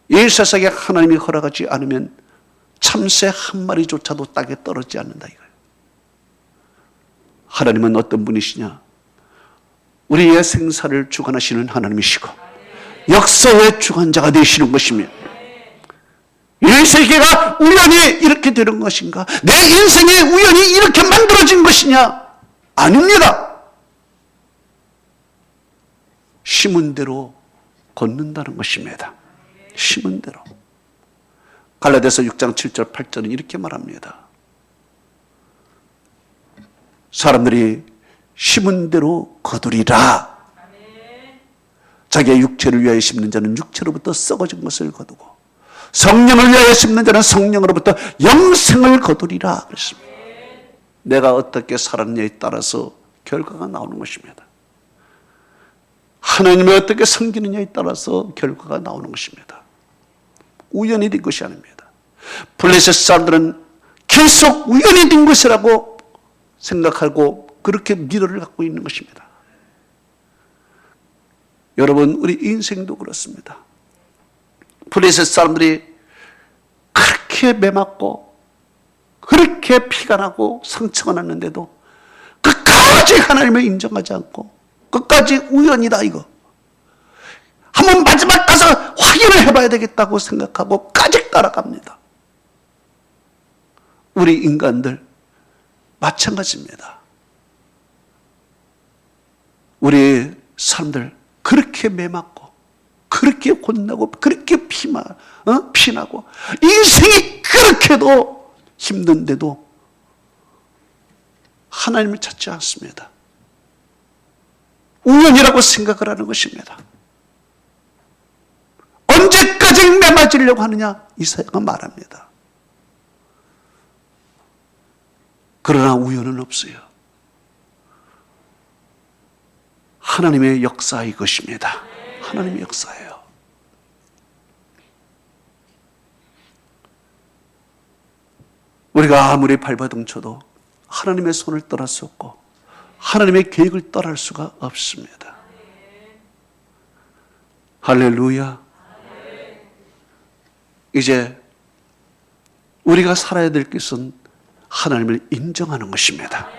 이 세상에 하나님이 허락하지 않으면 참새 1마리조차도 땅에 떨어지지 않는다 이거예요. 하나님은 어떤 분이시냐? 우리의 생사를 주관하시는 하나님이시고 역사의 주관자가 되시는 것입니다. 이 세계가 우연히 이렇게 되는 것인가? 내 인생이 우연히 이렇게 만들어진 것이냐? 아닙니다. 심은 대로 걷는다는 것입니다. 심은 대로. 갈라디아서 6장 7절 8절은 이렇게 말합니다. 사람들이 심은 대로 거두리라. 자기의 육체를 위하여 심는 자는 육체로부터 썩어진 것을 거두고 성령을 위하여 심는 자는 성령으로부터 영생을 거두리라 그랬습니다. 내가 어떻게 살았느냐에 따라서 결과가 나오는 것입니다. 하나님을 어떻게 섬기느냐에 따라서 결과가 나오는 것입니다. 우연히 된 것이 아닙니다. 블레셋 사람들은 계속 우연히 된 것이라고 생각하고 그렇게 미래를 갖고 있는 것입니다. 여러분, 우리 인생도 그렇습니다. 블레셋 사람들이 그렇게 매맞고 그렇게 피가 나고 상처가 났는데도 끝까지 하나님을 인정하지 않고 끝까지 우연이다 이거. 한번 마지막 가서 확인을 해봐야 되겠다고 생각하고 까지 따라갑니다. 우리 인간들 마찬가지입니다. 우리 사람들 그렇게 매맞고 그렇게 혼나고 그렇게 피나고 인생이 그렇게도 힘든데도 하나님을 찾지 않습니다. 우연이라고 생각을 하는 것입니다. 언제까지 매맞으려고 하느냐? 이사야가 말합니다. 그러나 우연은 없어요. 하나님의 역사의 것입니다. 하나님의 역사예요. 우리가 아무리 발버둥 쳐도 하나님의 손을 떠날 수 없고 하나님의 계획을 떠날 수가 없습니다. 할렐루야. 이제 우리가 살아야 될 것은 하나님을 인정하는 것입니다.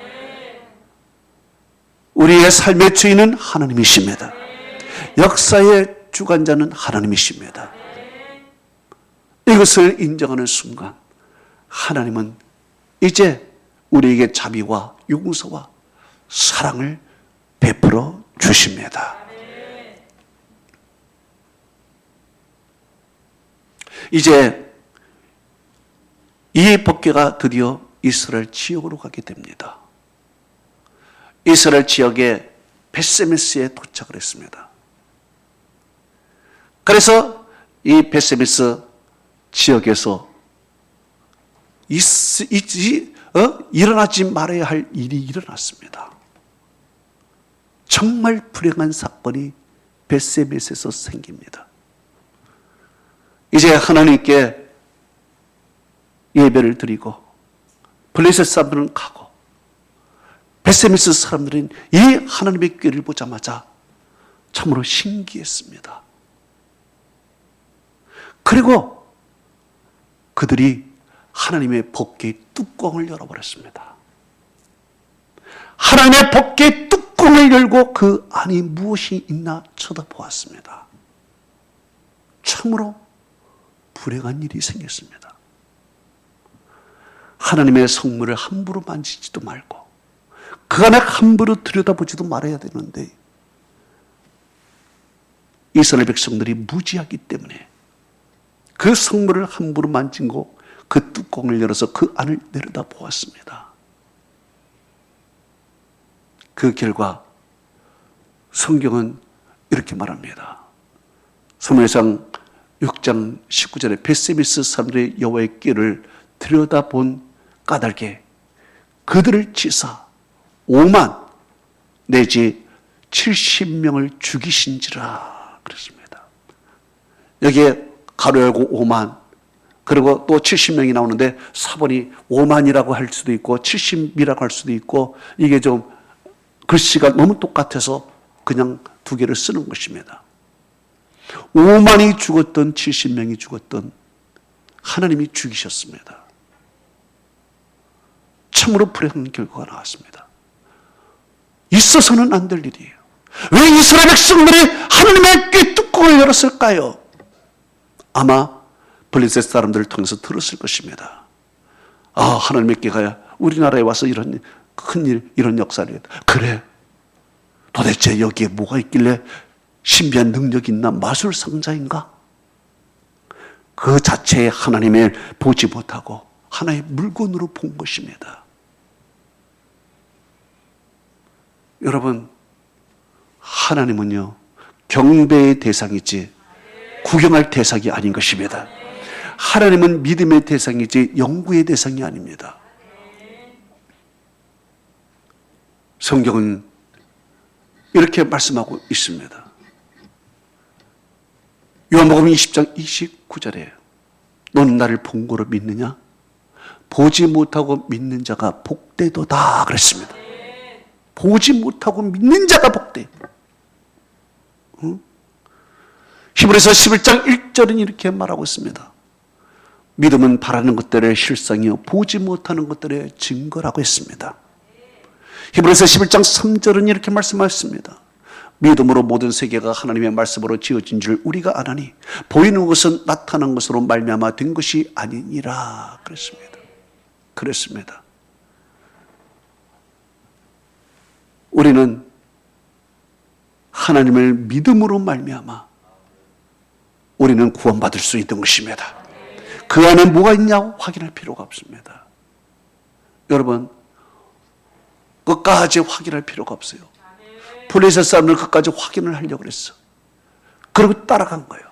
우리의 삶의 주인은 하나님이십니다. 역사의 주관자는 하나님이십니다. 이것을 인정하는 순간 하나님은 이제 우리에게 자비와 용서와 사랑을 베풀어 주십니다. 이제 이 법궤가 드디어 이스라엘 지역으로 가게 됩니다. 이스라엘 지역의 베세메스에 도착을 했습니다. 그래서 이 베세메스 지역에서 일어나지 말아야 할 일이 일어났습니다. 정말 불행한 사건이 베세메스에서 생깁니다. 이제 하나님께 예배를 드리고 블레셋 사람들은 가고 베세메스 사람들은 이 하나님의 궤를 보자마자 참으로 신기했습니다. 그리고 그들이 하나님의 법궤의 뚜껑을 열어버렸습니다. 하나님의 법궤의 뚜껑을 열고 그 안이 무엇이 있나 쳐다보았습니다. 참으로 불행한 일이 생겼습니다. 하나님의 성물을 함부로 만지지도 말고 그 안에 함부로 들여다보지도 말아야 되는데 이스라엘 백성들이 무지하기 때문에 그 성물을 함부로 만지고 그 뚜껑을 열어서 그 안을 내려다보았습니다. 그 결과 성경은 이렇게 말합니다. 사무엘상 6장 19절에 베세메스 사람들의 여호와의 궤를 들여다본 까닭에 그들을 치사 5만 내지 70명을 죽이신지라 그랬습니다. 여기에 가로 열고 5만 그리고 또 70명이 나오는데 사본이 5만이라고 할 수도 있고 70이라고 할 수도 있고 이게 좀 글씨가 너무 똑같아서 그냥 두 개를 쓰는 것입니다. 5만이 죽었던 70명이 죽었던 하나님이 죽이셨습니다. 참으로 불행한 결과가 나왔습니다. 있어서는 안 될 일이에요. 왜 이스라엘 백성들이 하나님의 궤 뚜껑을 열었을까요? 아마 블레셋 사람들을 통해서 들었을 것입니다. 아, 하나님의 궤가 우리나라에 와서 이런 큰일, 이런 역사를 했다. 그래, 도대체 여기에 뭐가 있길래 신비한 능력이 있나? 마술 상자인가? 그 자체에 하나님을 보지 못하고 하나의 물건으로 본 것입니다. 여러분, 하나님은요, 경배의 대상이지 구경할 대상이 아닌 것입니다. 하나님은 믿음의 대상이지 연구의 대상이 아닙니다. 성경은 이렇게 말씀하고 있습니다. 요한복음 20장 29절에 너는 나를 본 거로 믿느냐? 보지 못하고 믿는 자가 복되도다 그랬습니다. 보지 못하고 믿는 자가 복돼. 응? 히브리서 11장 1절은 이렇게 말하고 있습니다. 믿음은 바라는 것들의 실상이요 보지 못하는 것들의 증거라고 했습니다. 히브리서 11장 3절은 이렇게 말씀하셨습니다. 믿음으로 모든 세계가 하나님의 말씀으로 지어진 줄 우리가 아나니 보이는 것은 나타난 것으로 말미암아 된 것이 아니니라 그랬습니다. 그랬습니다. 우리는 하나님을 믿음으로 말미암아 우리는 구원받을 수 있는 것입니다. 그 안에 뭐가 있냐고 확인할 필요가 없습니다. 여러분, 끝까지 확인할 필요가 없어요. 블레셋 사람들 끝까지 확인을 하려고 그랬어. 그리고 따라간 거예요.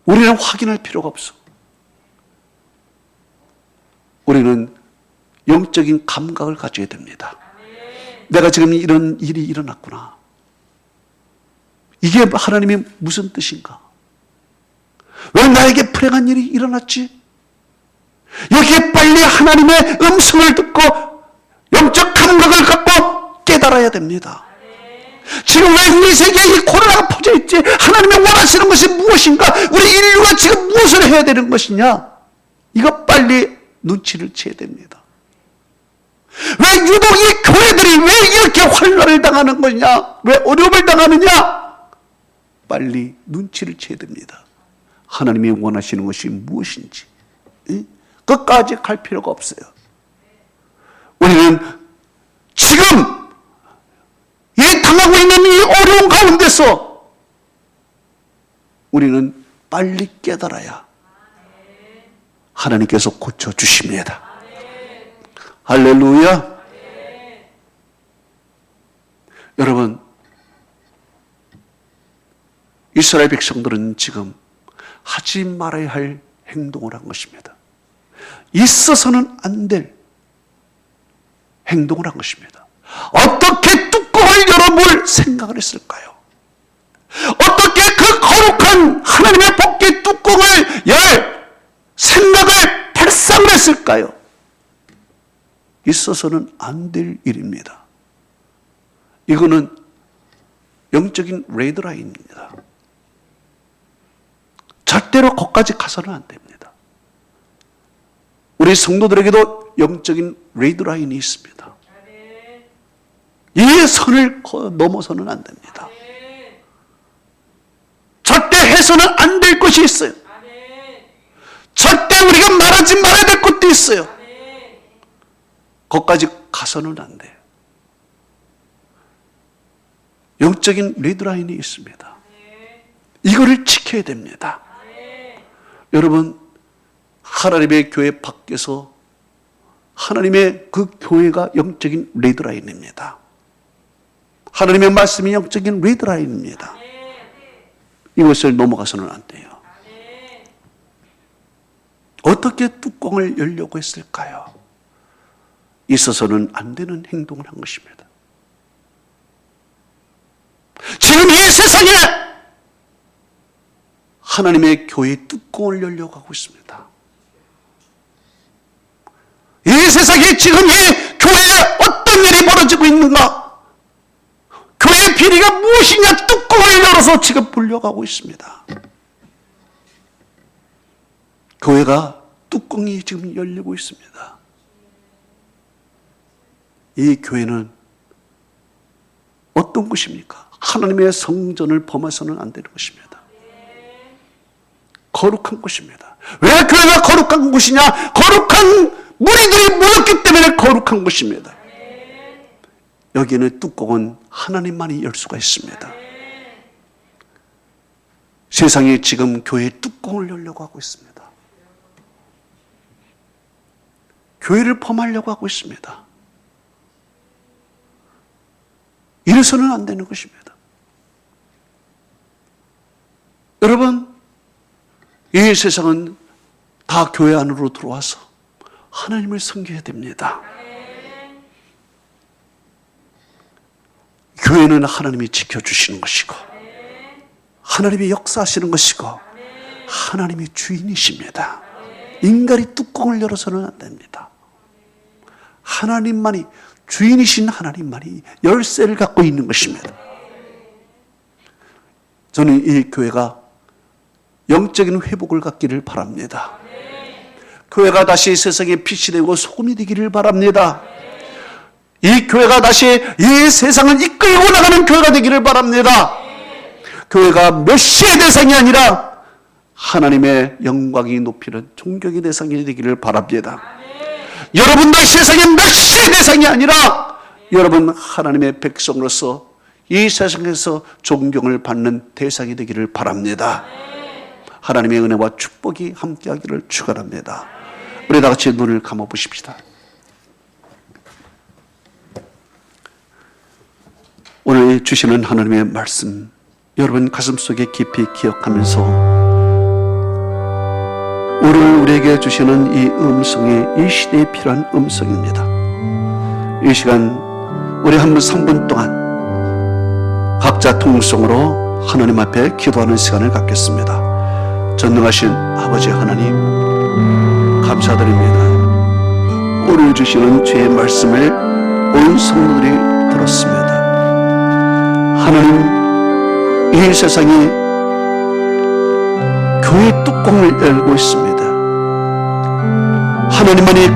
우리는 확인할 필요가 없어. 우리는 영적인 감각을 가져야 됩니다. 내가 지금 이런 일이 일어났구나. 이게 하나님의 무슨 뜻인가? 왜 나에게 불행한 일이 일어났지? 여기에 빨리 하나님의 음성을 듣고 영적 감각을 갖고 깨달아야 됩니다. 지금 왜 우리 세계에 이 코로나가 퍼져 있지? 하나님이 원하시는 것이 무엇인가? 우리 인류가 지금 무엇을 해야 되는 것이냐? 이거 빨리 눈치를 채야 됩니다. 왜 유독 이 교회들이 왜 이렇게 환란을 당하는 것이냐? 왜 어려움을 당하느냐? 빨리 눈치를 채야 됩니다. 하나님이 원하시는 것이 무엇인지 끝까지 갈 필요가 없어요. 우리는 지금 이 당하고 있는 이 어려운 가운데서 우리는 빨리 깨달아야 하나님께서 고쳐주십니다. 할렐루야. 여러분, 이스라엘 백성들은 지금 하지 말아야 할 행동을 한 것입니다. 있어서는 안 될 행동을 한 것입니다. 어떻게 뚜껑을 열어볼 생각을 했을까요? 어떻게 그 거룩한 하나님의 복의 뚜껑을 열 생각을 발상을 했을까요? 있어서는 안 될 일입니다. 이거는 영적인 레드라인입니다. 절대로 거기까지 가서는 안 됩니다. 우리 성도들에게도 영적인 레드라인이 있습니다. 이 선을 넘어서는 안 됩니다. 절대 해서는 안 될 것이 있어요. 절대 우리가 말하지 말아야 될 것도 있어요. 거기까지 가서는 안 돼요. 영적인 리드라인이 있습니다. 이거를 지켜야 됩니다. 여러분, 하나님의 교회 밖에서 하나님의 그 교회가 영적인 리드라인입니다. 하나님의 말씀이 영적인 리드라인입니다. 이것을 넘어가서는 안 돼요. 어떻게 뚜껑을 열려고 했을까요? 있어서는 안 되는 행동을 한 것입니다. 지금 이 세상에 하나님의 교회의 뚜껑을 열려고 하고 있습니다. 이 세상에 지금 이 교회에 어떤 일이 벌어지고 있는가? 교회의 비리가 무엇이냐? 뚜껑을 열어서 지금 불려가고 있습니다. 교회가 뚜껑이 지금 열리고 있습니다. 이 교회는 어떤 것입니까? 하나님의 성전을 범해서는 안 되는 것입니다. 거룩한 것입니다. 왜 교회가 거룩한 것이냐? 거룩한 무리들이 모였기 때문에 거룩한 것입니다. 여기는 뚜껑은 하나님만이 열 수가 있습니다. 세상이 지금 교회의 뚜껑을 열려고 하고 있습니다. 교회를 범하려고 하고 있습니다. 이래서는 안 되는 것입니다. 여러분, 이 세상은 다 교회 안으로 들어와서 하나님을 섬겨야 됩니다. 교회는 하나님이 지켜주시는 것이고 하나님이 역사하시는 것이고 하나님이 주인이십니다. 인간이 뚜껑을 열어서는 안 됩니다. 하나님만이, 주인이신 하나님만이 열쇠를 갖고 있는 것입니다. 저는 이 교회가 영적인 회복을 갖기를 바랍니다. 교회가 다시 세상의 빛이 되고 소금이 되기를 바랍니다. 이 교회가 다시 이 세상을 이끌고 나가는 교회가 되기를 바랍니다. 교회가 멸시의 대상이 아니라 하나님의 영광이 높이는 존경의 대상이 되기를 바랍니다. 여러분도 세상의 멸시의 대상이 아니라 여러분 하나님의 백성으로서 이 세상에서 존경을 받는 대상이 되기를 바랍니다. 하나님의 은혜와 축복이 함께하기를 축원합니다. 우리 다 같이 눈을 감아 보십시다. 오늘 주시는 하나님의 말씀, 여러분 가슴속에 깊이 기억하면서 오늘 우리에게 주시는 이 음성이 이 시대에 필요한 음성입니다. 이 시간 우리 한 분 3분 동안 각자 통성으로 하나님 앞에 기도하는 시간을 갖겠습니다. 전능하신 아버지 하나님, 감사드립니다. 오늘 주시는 주의 말씀을 온 성도들이 들었습니다. 하나님, 이 세상이 교회의 뚜껑을 열고 있습니다. 하나님만이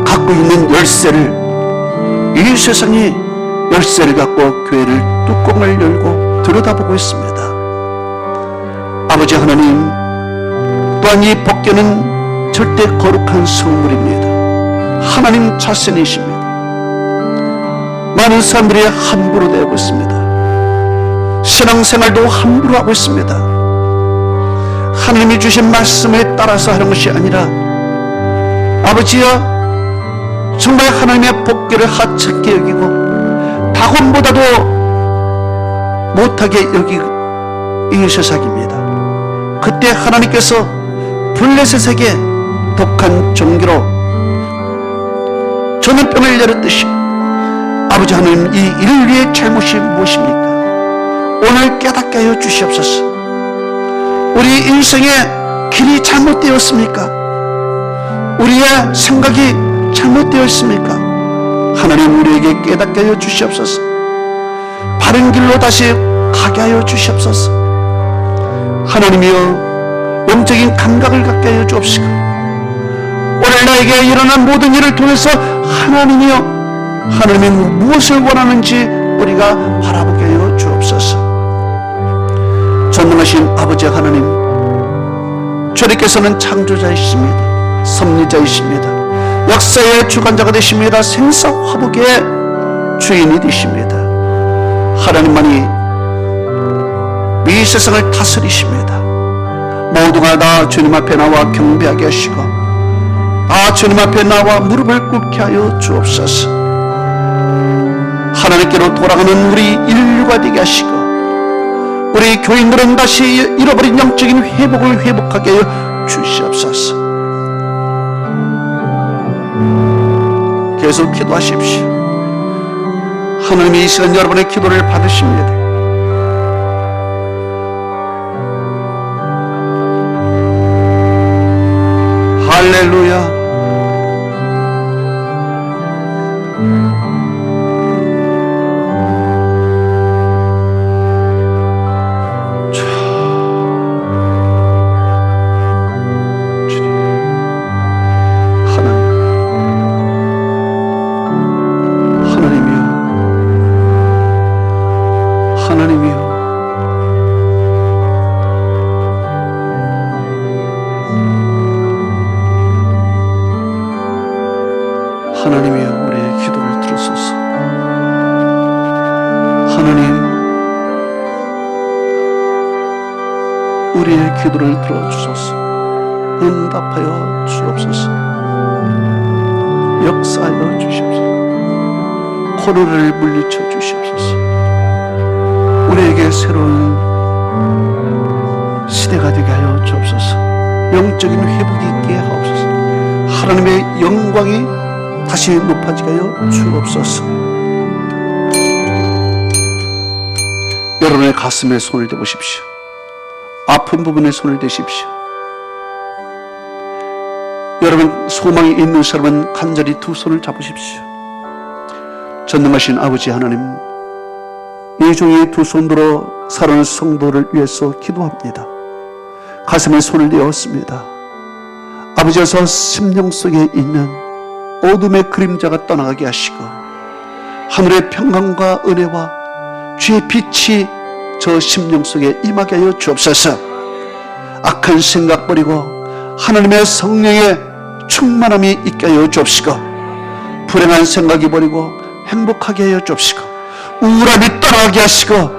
갖고 있는 열쇠를, 이 세상이 열쇠를 갖고 교회를 뚜껑을 열고 들여다보고 있습니다. 아버지 하나님, 또한 이 법궤는 절대 거룩한 성물입니다. 하나님 자신이십니다. 많은 사람들이 함부로 되고 있습니다. 신앙생활도 함부로 하고 있습니다. 하나님이 주신 말씀에 따라서 하는 것이 아니라 아버지여 정말 하나님의 복귀를 하찮게 여기고 다곤보다도 못하게 여기고 이 세상입니다. 그때 하나님께서 블레셋에게 독한 종기로 전염병을 내렸듯이 아버지 하나님 이 인류의 잘못이 무엇입니까? 오늘 깨닫게 하여 주시옵소서. 우리 인생의 길이 잘못되었습니까? 우리의 생각이 잘못되었습니까? 하나님 우리에게 깨닫게 하여 주시옵소서. 바른 길로 다시 가게 하여 주시옵소서. 하나님이여 영적인 감각을 갖게 하여 주옵시고 오늘 나에게 일어난 모든 일을 통해서 하나님이여 하나님이 무엇을 원하는지 우리가 바라보게 하여 주옵소서. 전능하신 아버지 하나님, 주님께서는 창조자이십니다. 섭리자이십니다. 역사의 주관자가 되십니다. 생사화복의 주인이 되십니다. 하나님만이 이 세상을 다스리십니다. 모두가 다 주님 앞에 나와 경배하게 하시고 다 주님 앞에 나와 무릎을 꿇게 하여 주옵소서. 하나님께로 돌아가는 우리 인류가 되게 하시고 우리 교인들은 다시 잃어버린 영적인 회복을 회복하게 하여 주시옵소서. 계속 기도하십시오. 하나님이 이 시간 여러분의 기도를 받으십니다. 할렐루야. 하나님이여 우리의 기도를 들으소서. 하나님 우리의 기도를 들어주소서. 응답하여 주옵소서. 역사하여 주시옵소서. 코로나를 물리쳐 주시옵소서. 우리에게 새로운 시대가 되게 하여 주옵소서. 영적인 회복이 있게 하옵소서. 하나님의 영광이 다시 높아지게 하여 주옵소서. 여러분의 가슴에 손을 대보십시오. 아픈 부분에 손을 대십시오. 여러분 소망이 있는 사람은 간절히 두 손을 잡으십시오. 전능하신 아버지 하나님, 이 종이 두 손 들어 살아가는 성도를 위해서 기도합니다. 가슴에 손을 대었습니다. 아버지여서 심령 속에 있는 어둠의 그림자가 떠나가게 하시고 하늘의 평강과 은혜와 주의 빛이 저 심령 속에 임하게 하여 주옵소서. 악한 생각 버리고 하나님의 성령의 충만함이 있게 하여 주옵시고 불행한 생각이 버리고 행복하게 하여 주옵시고 우울함이 떠나가게 하시고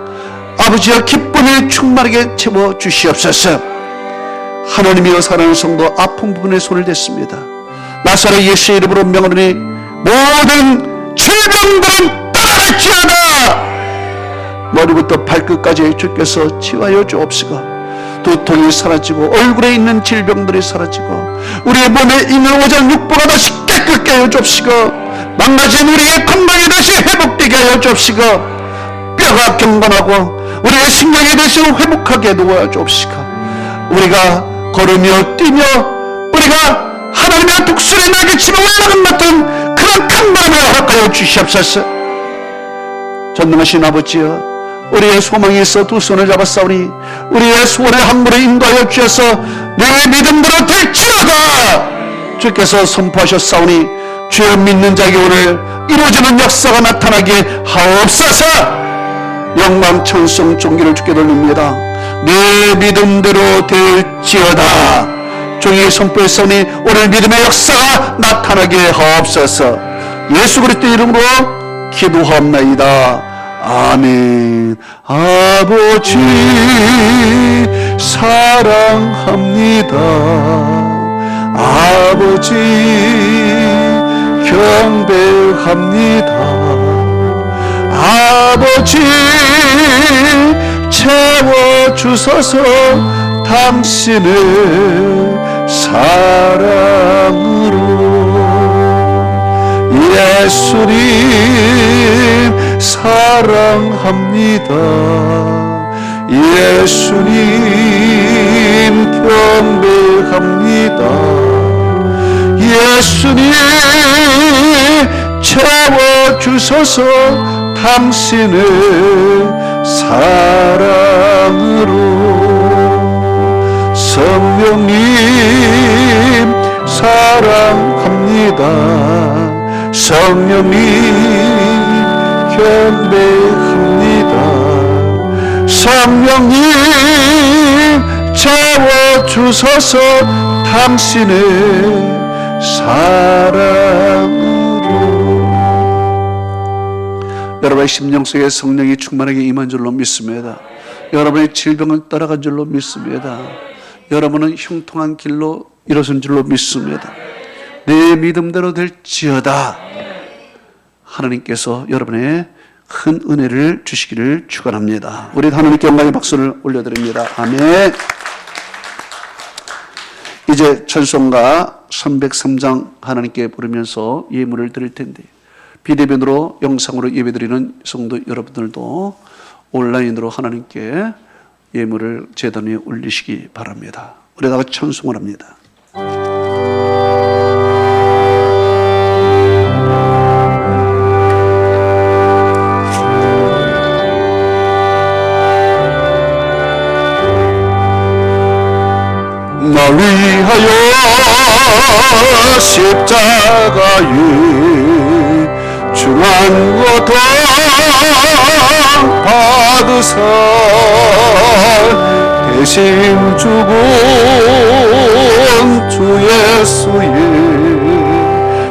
아버지여 기쁨이 충만하게 채워 주시옵소서. 하나님이여 사랑하는 성도 아픈 부분에 손을 댔습니다. 나사렛 예수의 이름으로 명하노니 모든 질병들은 떠나갈지어다. 머리부터 발끝까지 주께서 치유하여 주옵시고 두통이 사라지고 얼굴에 있는 질병들이 사라지고 우리의 몸에 있는 오장 육부가 다시 깨끗게 하여 주옵시고 망가진 우리의 건강이 다시 회복되게 하여 주옵시고 뼈가 경건하고 우리의 신경이 다시 회복하게 도와 주옵시고 우리가 걸으며 뛰며 우리가 하나님의 독수리 날개치며 올라간 같은 그런 강건함을 허락하여 주시옵소서. 전능하신 아버지여, 우리의 소망이 있어 두 손을 잡았사오니 우리의 소원의 항구를 인도하여 주셔서 내 믿음대로 될지어다. 주께서 선포하셨사오니 주여 믿는 자에게 오늘 이루어지는 역사가 나타나게 하옵소서. 영광 찬송 존귀를 주께 돌립니다. 내 믿음대로 될지어다. 종이 선포했사오니 오늘 믿음의 역사가 나타나게 하옵소서. 예수 그리스도 이름으로 기도하옵나이다. 아멘. 아버지 사랑합니다. 아버지 경배합니다. 아버지 채워주소서 당신의 사랑으로. 예수님 사랑합니다. 예수님 경배합니다. 예수님 채워주소서 당신의 사랑으로. 성령님 사랑합니다. 성령님 경배합니다. 성령님 채워주소서 당신의 사랑으로. 여러분의 심령 속에 성령이 충만하게 임한 줄로 믿습니다. 여러분의 질병은 떠나간 줄로 믿습니다. 여러분은 형통한 길로 일어선 줄로 믿습니다. 내 믿음대로 될지어다. 하나님께서 여러분의 큰 은혜를 주시기를 축원합니다. 우리 하나님께 영광의 박수를 올려드립니다. 아멘. 이제 찬송가 303장 하나님께 부르면서 예물을 드릴 텐데, 비대면으로 영상으로 예배드리는 성도 여러분들도 온라인으로 하나님께 예물을 제단 위에 올리시기 바랍니다. 우리 다 같이 찬송을 합니다. 나 위하여 십자가에 중한 고통 받으사 대신 죽은 주 예수의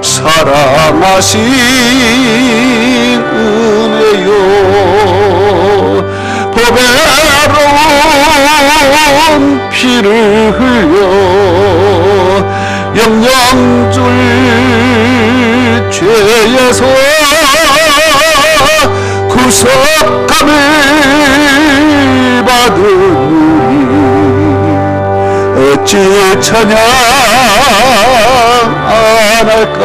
사랑하신 은혜요. 보배로운 피를 흘려 영영줄 죄에서 구속함을 받으니 어찌 찬양 안 할까.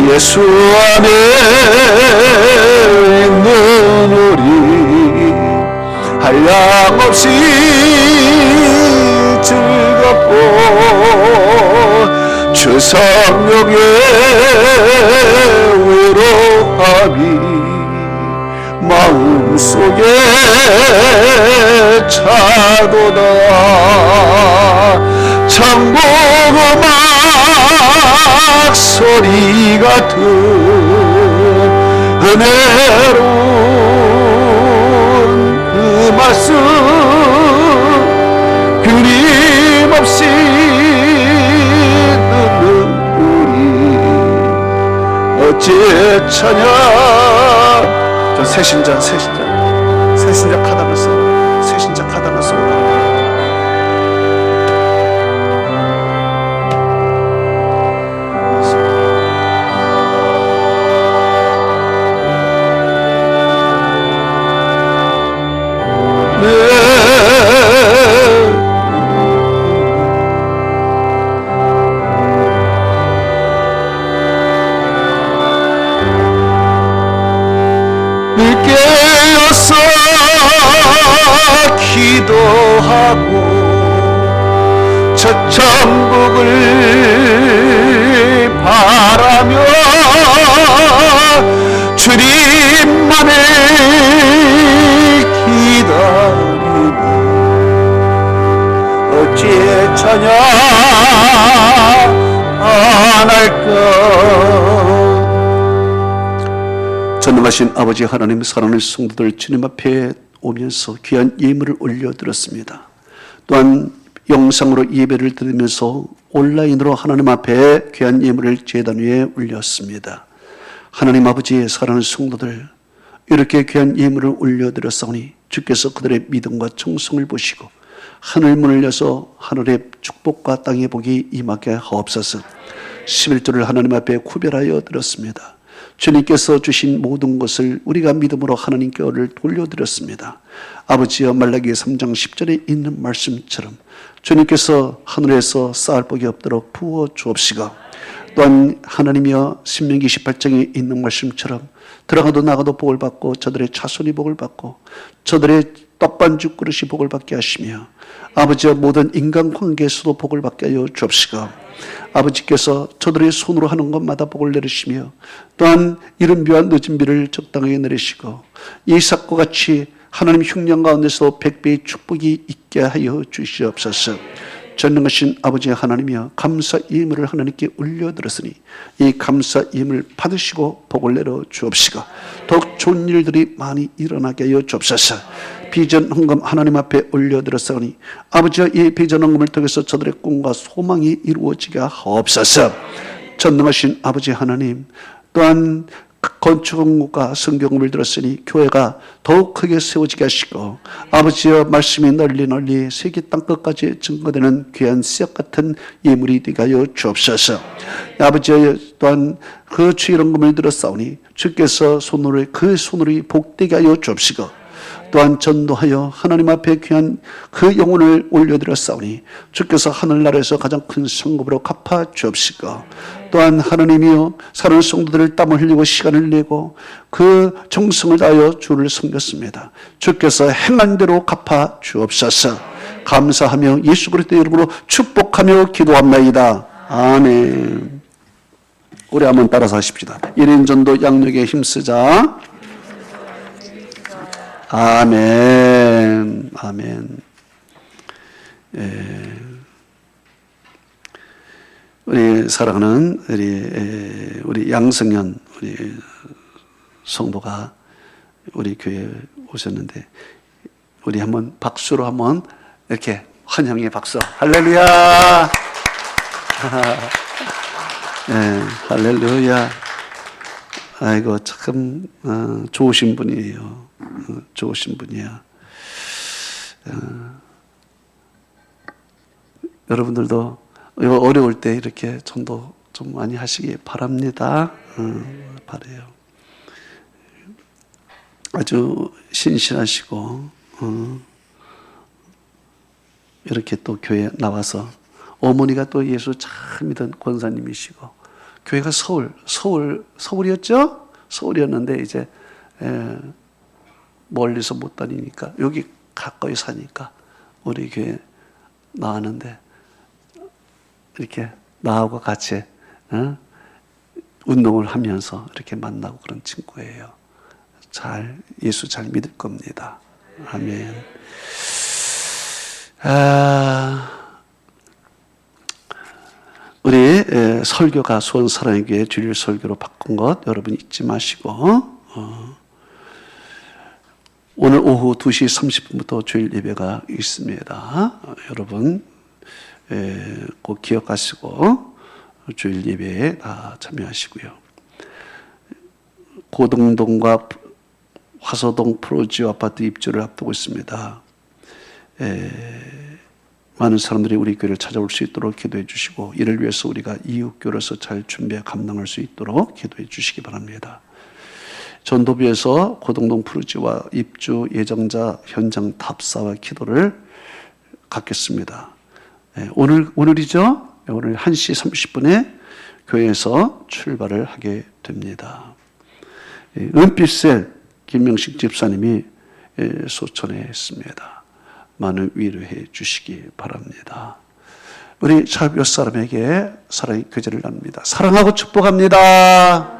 예수 안에 있는 우리 한량없이 즐겁고 주 성령의 외로움이 마음속에 차도다. 천국음악 소리 같은 은혜로운 그 말씀 끊임없이 듣는 우리 어찌 찬양. 저 새신자 카다나서 새신자 카다나서 깨어서 기도하고 저 천국을 바라며 주님만을 기다리며 어찌 찬양 안 할까. 전능하신 아버지 하나님, 사랑하는 성도들 주님 앞에 오면서 귀한 예물을 올려드렸습니다. 또한 영상으로 예배를 드리면서 온라인으로 하나님 앞에 귀한 예물을 제단 위에 올렸습니다. 하나님 아버지의 사랑하는 성도들, 이렇게 귀한 예물을 올려드렸사오니 주께서 그들의 믿음과 정성을 보시고 하늘 문을 여서 하늘의 축복과 땅의 복이 임하게 하옵소서. 11조를 하나님 앞에 구별하여 드렸습니다. 주님께서 주신 모든 것을 우리가 믿음으로 하나님께 돌려드렸습니다. 아버지여, 말라기 3장 10절에 있는 말씀처럼 주님께서 하늘에서 쌓을 복이 없도록 부어 주옵시고, 또한 하나님이여 신명기 28장에 있는 말씀처럼 들어가도 나가도 복을 받고 저들의 자손이 복을 받고 저들의 떡반죽 그릇이 복을 받게 하시며, 아버지여 모든 인간관계에서도 복을 받게 하여 주옵시고, 아버지께서 저들의 손으로 하는 것마다 복을 내리시며, 또한 이른 비와 늦은 비를 적당하게 내리시고 이삭과 같이 하나님 흉년 가운데서 100배의 축복이 있게 하여 주시옵소서. 전능하신 아버지 하나님이여, 감사 예물을 하나님께 올려드렸으니 이 감사 예물 받으시고 복을 내려 주옵시고, 더욱 좋은 일들이 많이 일어나게 하여 주옵소서. 비전 헌금 하나님 앞에 올려드렸사오니 아버지여, 이 비전 헌금을 통해서 저들의 꿈과 소망이 이루어지게 하옵소서. 전능하신 아버지 하나님, 또한 건축원과 성경을 들었으니 교회가 더욱 크게 세워지게 하시고, 아버지여 말씀이 널리 세계 땅끝까지 증거되는 귀한 씨앗 같은 예물이 되게 하여 주옵소서. 아버지여, 또한 그 주의 헌금을 들었사오니 주께서 그 손으로 복되게 하여 주옵시고, 또한 전도하여 하나님 앞에 귀한 그 영혼을 올려드렸사오니 주께서 하늘나라에서 가장 큰 성급으로 갚아 주옵시고, 또한 하나님이여 사랑하는 성도들을 땀을 흘리고 시간을 내고 그 정성을 다하여 주를 섬겼습니다. 주께서 행한 대로 갚아 주옵소서. 감사하며 예수 그리스도의 이름으로 축복하며 기도합나이다. 아멘. 우리 한번 따라서 하십시다. 1인 전도 양육에 힘쓰자. 아멘. 아멘. 우리 사랑하는 우리 양성현 우리 성도가 우리 교회에 오셨는데, 우리 한번 박수로 한번 이렇게 환영의 박수. 할렐루야. 네, 할렐루야. 아이고 참 좋으신 분이에요. 좋으신 분이야. 여러분들도 어려울 때 이렇게 전도 좀 많이 하시기 바랍니다. 바래요. 아주 신실하시고 이렇게 또 교회 나와서, 어머니가 또 예수 잘 믿은 권사님이시고, 교회가 서울이었죠? 서울이었는데 이제 멀리서 못 다니니까 여기 가까이 사니까 우리 교회 나왔는데, 이렇게 나하고 같이 운동을 하면서 이렇게 만나고 그런 친구예요. 예수 잘 믿을 겁니다. 아멘. 우리 설교가 수원 사랑의 교회 주일 설교로 바꾼 것 여러분 잊지 마시고, 오늘 오후 2시 30분부터 주일 예배가 있습니다. 여러분 꼭 기억하시고 주일 예배에 다 참여하시고요. 고등동과 화서동 프로지오 아파트 입주를 앞두고 있습니다. 많은 사람들이 우리 교회를 찾아올 수 있도록 기도해 주시고, 이를 위해서 우리가 이웃교로서 잘 준비해 감당할 수 있도록 기도해 주시기 바랍니다. 전도부에서 고등동 프로지오와 입주 예정자 현장 답사와 기도를 갖겠습니다. 오늘이죠? 오늘 1시 30분에 교회에서 출발을 하게 됩니다. 은빛셀 김명식 집사님이 소천에 있습니다. 많은 위로해 주시기 바랍니다. 우리 샵 몇 사람에게 사랑의 교제를 나눕니다. 사랑하고 축복합니다.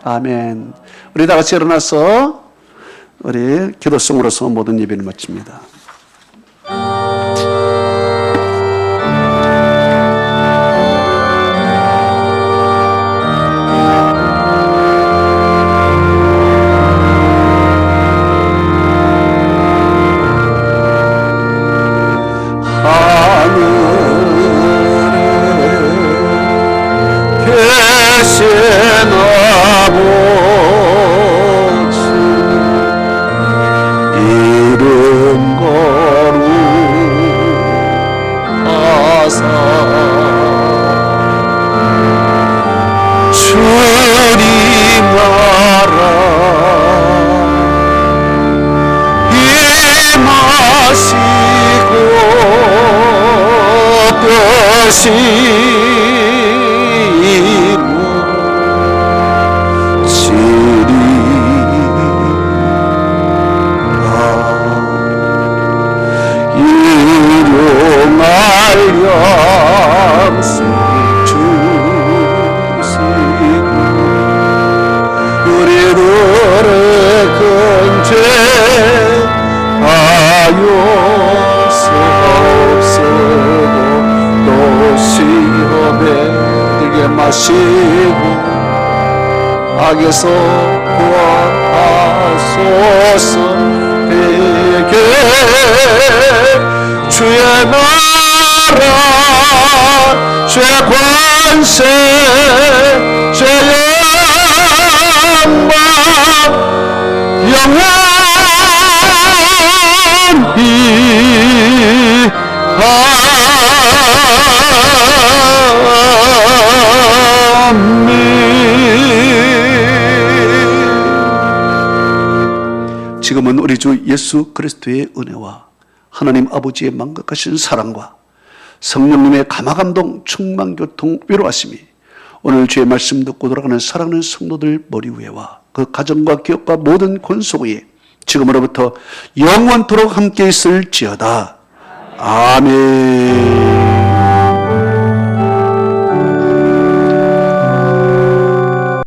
아멘. 우리 다 같이 일어나서 우리 기도성으로서 모든 예배를 마칩니다. 일용할 양식 주시고 우리들의 근죄 하옵소서. 또 시험에 들게 마시고 악에서 구하소서. 되게 주의 나라 주의 권세 주의 영광 영원히 아멘. 지금은 우리 주 예수 그리스도의 은혜와 하나님 아버지의 만극하신 사랑과 성령님의 감화감동 충만교통 위로하심이 오늘 주의 말씀 듣고 돌아가는 사랑하는 성도들 머리 위에와 그 가정과 기업과 모든 권속 위에 지금으로부터 영원토록 함께 있을지어다. 아멘.